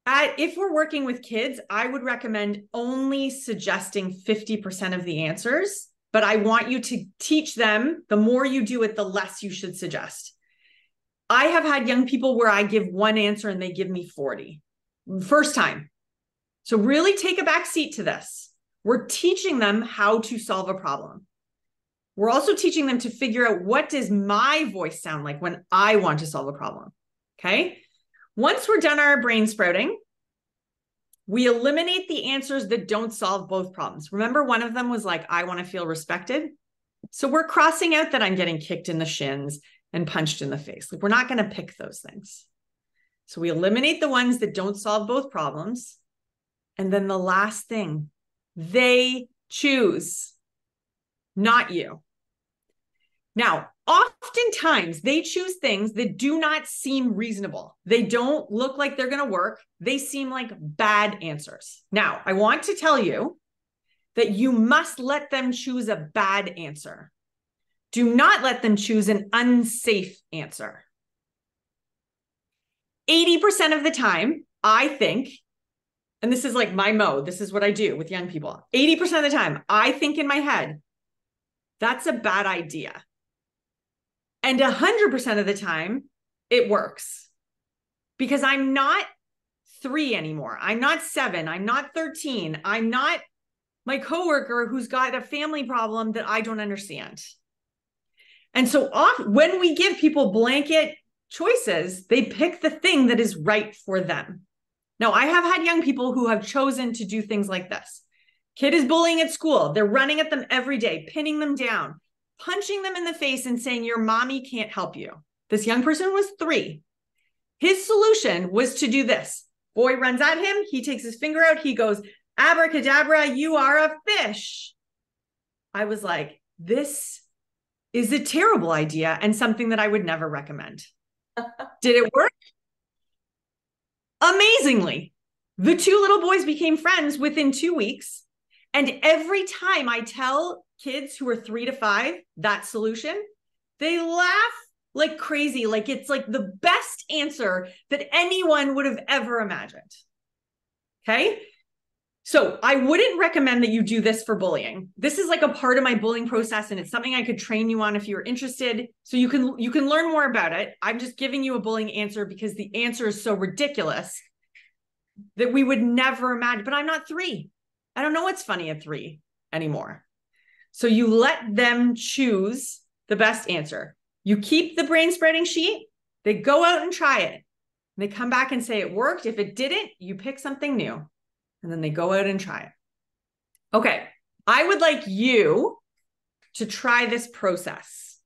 If we're working with kids, I would recommend only suggesting 50% of the answers, but I want you to teach them, the more you do it, the less you should suggest. I have had young people where I give one answer and they give me 40. First time. So really take a back seat to this. We're teaching them how to solve a problem. We're also teaching them to figure out what does my voice sound like when I want to solve a problem. Okay. Once we're done our brain sprouting, we eliminate the answers that don't solve both problems. Remember, one of them was like, I want to feel respected. So we're crossing out that I'm getting kicked in the shins and punched in the face. Like, we're not going to pick those things. So we eliminate the ones that don't solve both problems. And then the last thing, they choose, not you. Now, oftentimes they choose things that do not seem reasonable. They don't look like they're going to work. They seem like bad answers. Now, I want to tell you that you must let them choose a bad answer. Do not let them choose an unsafe answer. 80% of the time, I think, and this is like my mode, this is what I do with young people. 80% of the time, I think in my head, that's a bad idea. And 100% of the time, it works. Because I'm not 3 anymore. I'm not 7. I'm not 13. I'm not my coworker who's got a family problem that I don't understand. And so often, when we give people blanket choices, they pick the thing that is right for them. Now, I have had young people who have chosen to do things like this. Kid is bullying at school. They're running at them every day, pinning them down. punching them in the face and saying, your mommy can't help you. This young person was 3. His solution was to do this. Boy runs at him. He takes his finger out. He goes, abracadabra, you are a fish. I was like, this is a terrible idea and something that I would never recommend. Did it work? Amazingly. The 2 little boys became friends within 2 weeks. And every time I tell kids who are 3 to 5 that solution, they laugh like crazy. Like it's like the best answer that anyone would have ever imagined. Okay. So I wouldn't recommend that you do this for bullying. This is like a part of my bullying process, and it's something I could train you on if you're interested. So you can learn more about it. I'm just giving you a bullying answer because the answer is so ridiculous that we would never imagine. But I'm not 3. I don't know what's funny at 3 anymore. So you let them choose the best answer. You keep the brain spreading sheet. They go out and try it. And they come back and say it worked. If it didn't, you pick something new. And then they go out and try it. Okay. I would like you to try this process.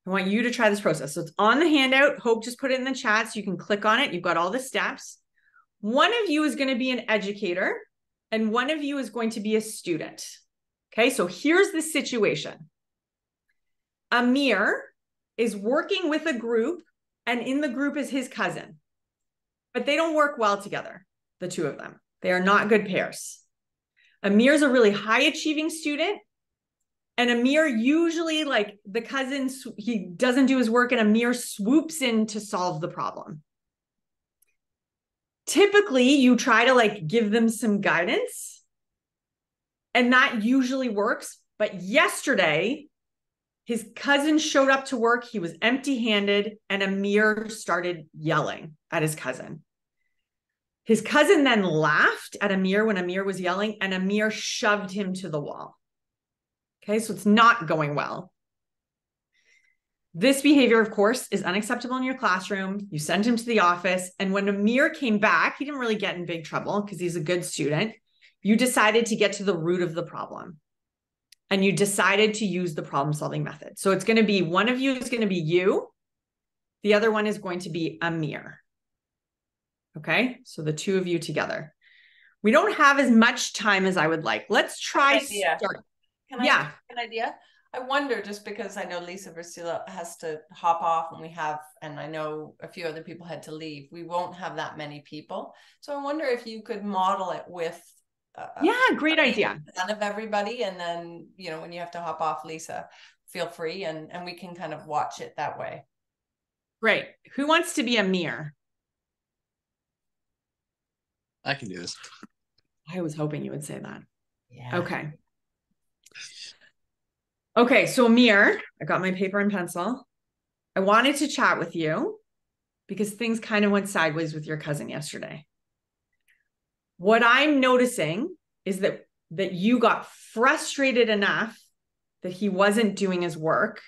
I want you to try this process. So it's on the handout. Hope just put it in the chat so you can click on it. You've got all the steps. One of you is going to be an educator and one of you is going to be a student. Okay. So here's the situation. Amir is working with a group, and in the group is his cousin, but they don't work well together. The 2 of them. They are not good pairs. Amir's a really high achieving student. And Amir usually, like the cousin, he doesn't do his work and Amir swoops in to solve the problem. Typically, you try to like give them some guidance and that usually works. But yesterday, his cousin showed up to work. He was empty-handed and Amir started yelling at his cousin. His cousin then laughed at Amir when Amir was yelling, and Amir shoved him to the wall. Okay, so it's not going well. This behavior, of course, is unacceptable in your classroom. You sent him to the office, and when Amir came back, he didn't really get in big trouble because he's a good student. You decided to get to the root of the problem, and you decided to use the problem-solving method. So it's going to be one of you is going to be you. The other one is going to be Amir. Okay, so the 2 of you together. We don't have as much time as I would like. Let's try start. Can I have an idea? I wonder, just because I know Lisa Versila has to hop off and I know a few other people had to leave. We won't have that many people. So I wonder if you could model it with great idea. In front of everybody. And then, you know, when you have to hop off, Lisa, feel free and we can kind of watch it that way. Great. Who wants to be Amir? I can do this. I was hoping you would say that. Yeah. Okay. Okay, so Amir, I got my paper and pencil. I wanted to chat with you because things kind of went sideways with your cousin yesterday. What I'm noticing is that you got frustrated enough that he wasn't doing his work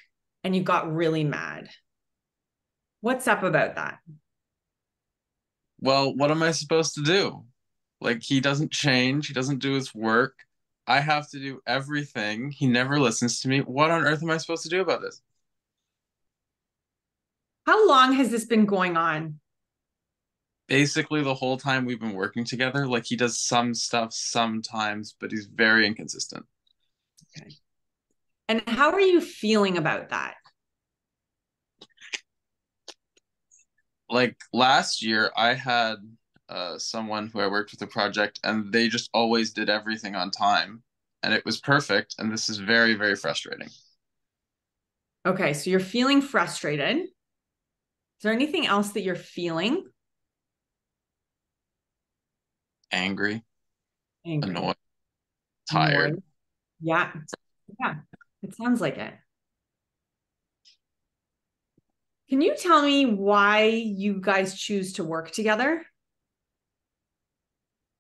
and you got really mad. What's up about that? Well, what am I supposed to do? Like, he doesn't change. He doesn't do his work. I have to do everything. He never listens to me. What on earth am I supposed to do about this? How long has this been going on? Basically, the whole time we've been working together. Like, he does some stuff sometimes, but he's very inconsistent. Okay. And how are you feeling about that? Like, last year, I had someone who I worked with a project, and they just always did everything on time, and it was perfect. And this is very, very frustrating. Okay, so you're feeling frustrated. Is there anything else that you're feeling? Angry. Annoyed. Tired. Annoyed. Yeah, it sounds like it. Can you tell me why you guys choose to work together?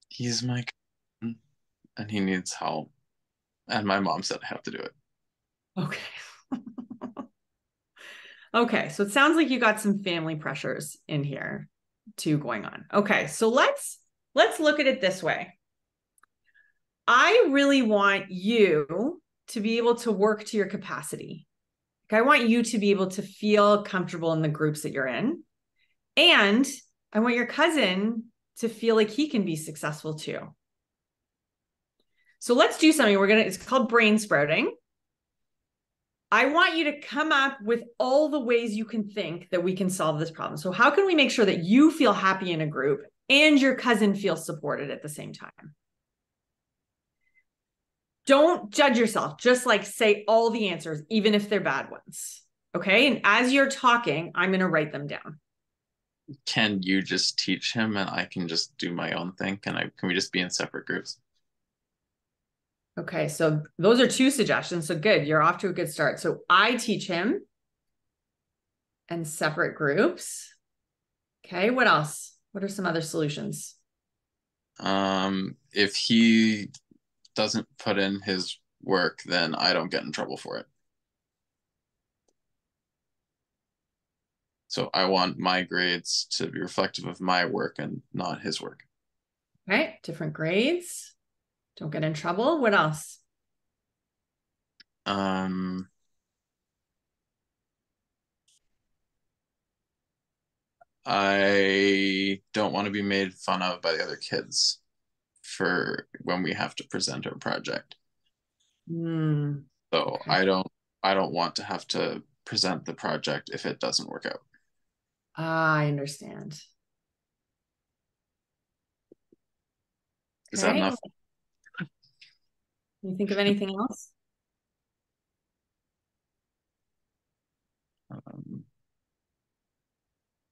He's my cousin, and he needs help. And my mom said I have to do it. Okay. Okay, so it sounds like you got some family pressures in here too going on. Okay, so let's look at it this way. I really want you to be able to work to your capacity. Like, I want you to be able to feel comfortable in the groups that you're in. And I want your cousin to feel like he can be successful too. So let's do something. It's called brain sprouting. I want you to come up with all the ways you can think that we can solve this problem. So how can we make sure that you feel happy in a group and your cousin feels supported at the same time? Don't judge yourself. Just like say all the answers, even if they're bad ones. Okay. And as you're talking, I'm going to write them down. Can you just teach him and I can just do my own thing? Can we just be in separate groups? Okay. So those are 2 suggestions. So good. You're off to a good start. So I teach him and separate groups. Okay. What else? What are some other solutions? If he doesn't put in his work, then I don't get in trouble for it. So I want my grades to be reflective of my work and not his work. Okay. Different grades. Don't get in trouble. What else? I don't want to be made fun of by the other kids for when we have to present our project. So okay. I don't want to have to present the project if it doesn't work out. I understand. Is that enough? Can you think of anything else?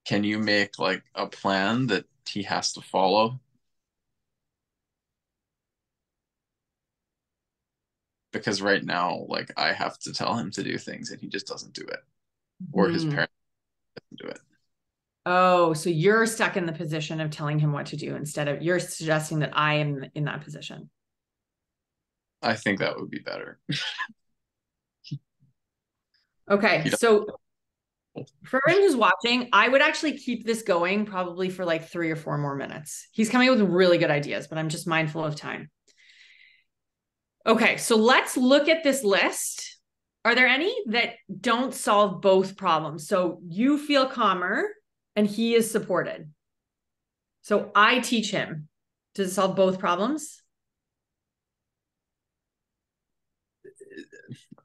Can you make like a plan that he has to follow? Because right now, like I have to tell him to do things and he just doesn't do it, or his parents doesn't do it. Oh, so you're stuck in the position of telling him what to do instead of you're suggesting that I am in that position. I think that would be better. Okay, so for everyone who's watching, I would actually keep this going probably for like 3 or 4 more minutes. He's coming up with really good ideas, but I'm just mindful of time. Okay, so let's look at this list. Are there any that don't solve both problems? So you feel calmer and he is supported. So I teach him. Does it solve both problems?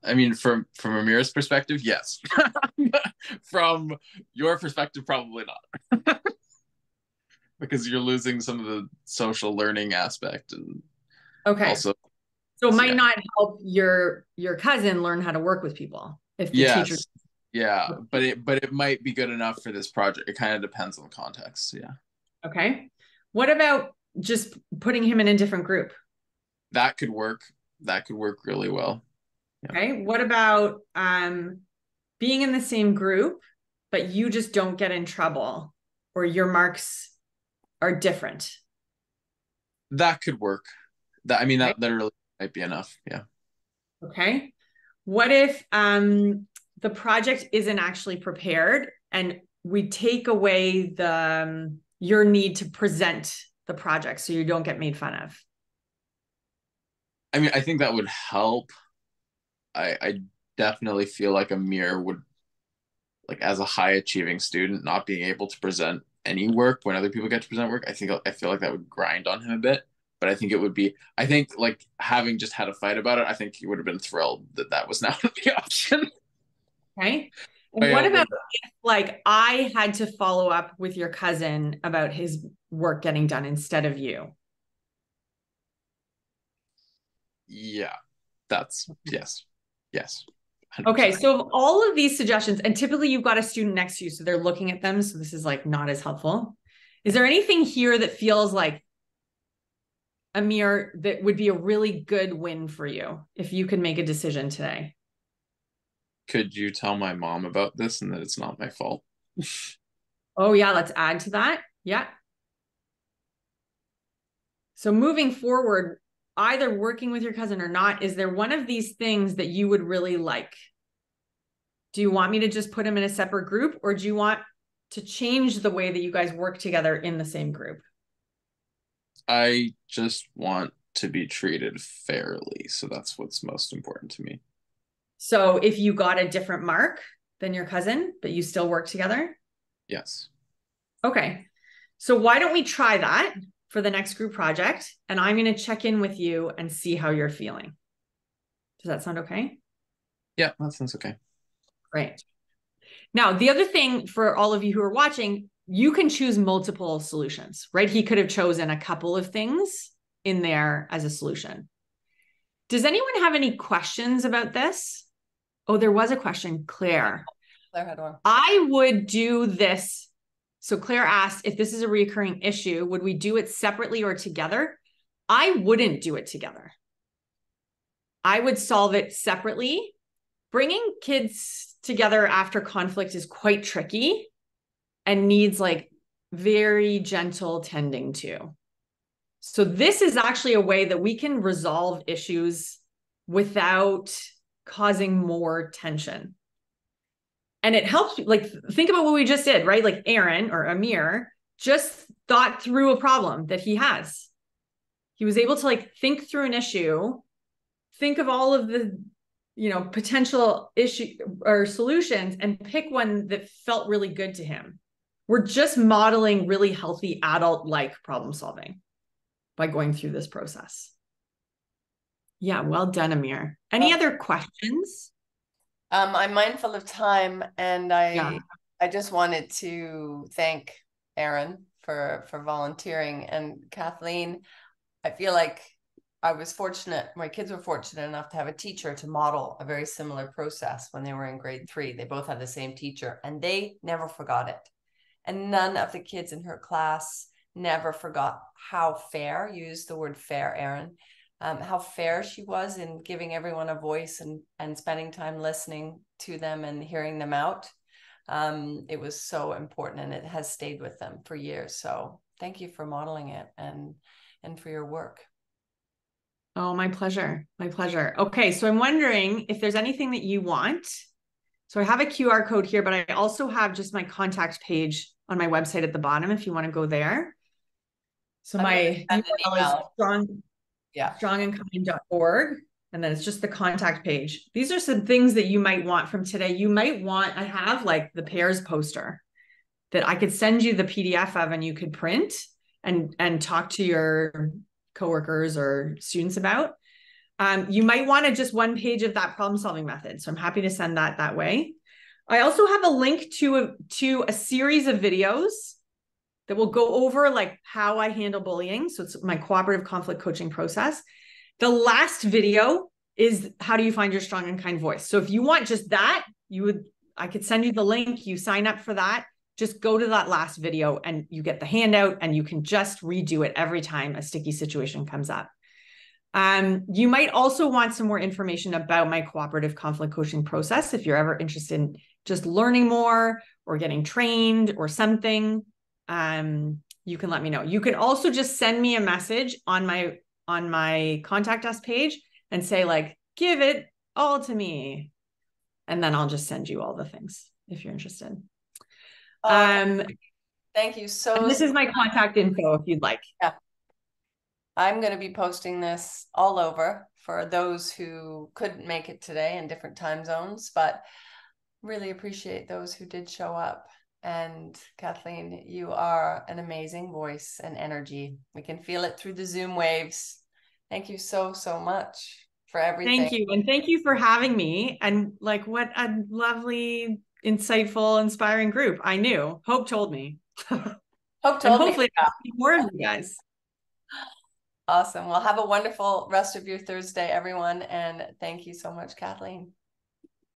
I mean, from Amir's perspective, yes. From your perspective, probably not. Because you're losing some of the social learning aspect, and okay. Also, so it might not help your cousin learn how to work with people if the teacher. Yeah, but it might be good enough for this project. It kind of depends on the context. Yeah. Okay. What about just putting him in a different group? That could work. That could work really well. Yeah. Okay. What about being in the same group, but you just don't get in trouble or your marks are different? That could work. That really might be enough. Yeah. Okay. What if the project isn't actually prepared and we take away the your need to present the project so you don't get made fun of? I mean, I think that would help. I definitely feel like Amir would, like as a high achieving student, not being able to present any work when other people get to present work. I feel like that would grind on him a bit. But I think it would be, like having just had a fight about it, I think he would have been thrilled that that was now the option. Okay. And what about if, like, I had to follow up with your cousin about his work getting done instead of you? Yeah, yes. 100%. Okay, so all of these suggestions, and typically you've got a student next to you, so they're looking at them, so this is like not as helpful. Is there anything here that feels like, Amir, that would be a really good win for you if you could make a decision today? Could you tell my mom about this and that it's not my fault? Oh yeah, let's add to that. Yeah. So moving forward, either working with your cousin or not, is there one of these things that you would really like? Do you want me to just put him in a separate group, or do you want to change the way that you guys work together in the same group? I just want to be treated fairly. So that's what's most important to me. So if you got a different mark than your cousin, but you still work together? Yes. Okay. So why don't we try that for the next group project? And I'm going to check in with you and see how you're feeling. Does that sound okay? Yeah, that sounds okay. Great. Now, the other thing for all of you who are watching, you can choose multiple solutions, right? He could have chosen a couple of things in there as a solution. Does anyone have any questions about this? Oh, there was a question, Claire. Claire had one. I would do this. So Claire asked if this is a recurring issue, would we do it separately or together? I wouldn't do it together. I would solve it separately. Bringing kids together after conflict is quite tricky and needs like very gentle tending to. So this is actually a way that we can resolve issues without causing more tension. And it helps, like, think about what we just did, right? Like Aaron or Amir just thought through a problem that he has. He was able to like think through an issue, think of all of the, potential issue or solutions and pick one that felt really good to him. We're just modeling really healthy adult-like problem solving by going through this process. Yeah, well done, Amir. Any other questions? I'm mindful of time, and I just wanted to thank Aaron for volunteering, and Kathleen. I feel like I was fortunate, my kids were fortunate enough to have a teacher to model a very similar process when they were in grade 3. They both had the same teacher and they never forgot it. And none of the kids in her class never forgot how fair, you used the word fair, Aaron, how fair she was in giving everyone a voice and spending time listening to them and hearing them out. It was so important and it has stayed with them for years. So thank you for modeling it and for your work. Oh, my pleasure. My pleasure. Okay, so I'm wondering if there's anything that you want. So I have a QR code here, but I also have just my contact page on my website at the bottom if you want to go there. So my URL is strongandkind.org, and then it's just the contact page. These are some things that you might want from today. You might want, I have like the pairs poster that I could send you the PDF of and you could print and talk to your coworkers or students about. You might want to just one page of that problem solving method. So I'm happy to send that way. I also have a link to a series of videos that will go over like how I handle bullying. So it's my cooperative conflict coaching process. The last video is how do you find your strong and kind voice? So if you want just that, I could send you the link, you sign up for that. Just go to that last video and you get the handout and you can just redo it every time a sticky situation comes up. You might also want some more information about my cooperative conflict coaching process. If you're ever interested in just learning more or getting trained or something, you can let me know. You can also just send me a message on my contact us page and say like, give it all to me. And then I'll just send you all the things if you're interested. Thank you so This is my contact info if you'd like. Yeah. I'm going to be posting this all over for those who couldn't make it today in different time zones, but really appreciate those who did show up. And Kathleen, you are an amazing voice and energy. We can feel it through the Zoom waves. Thank you so, so much for everything. Thank you. And thank you for having me. And like, what a lovely, insightful, inspiring group. I knew. Hope told me. Hope told me. Hopefully I'll see more of you guys. Awesome. Well, have a wonderful rest of your Thursday, everyone. And thank you so much, Kathleen.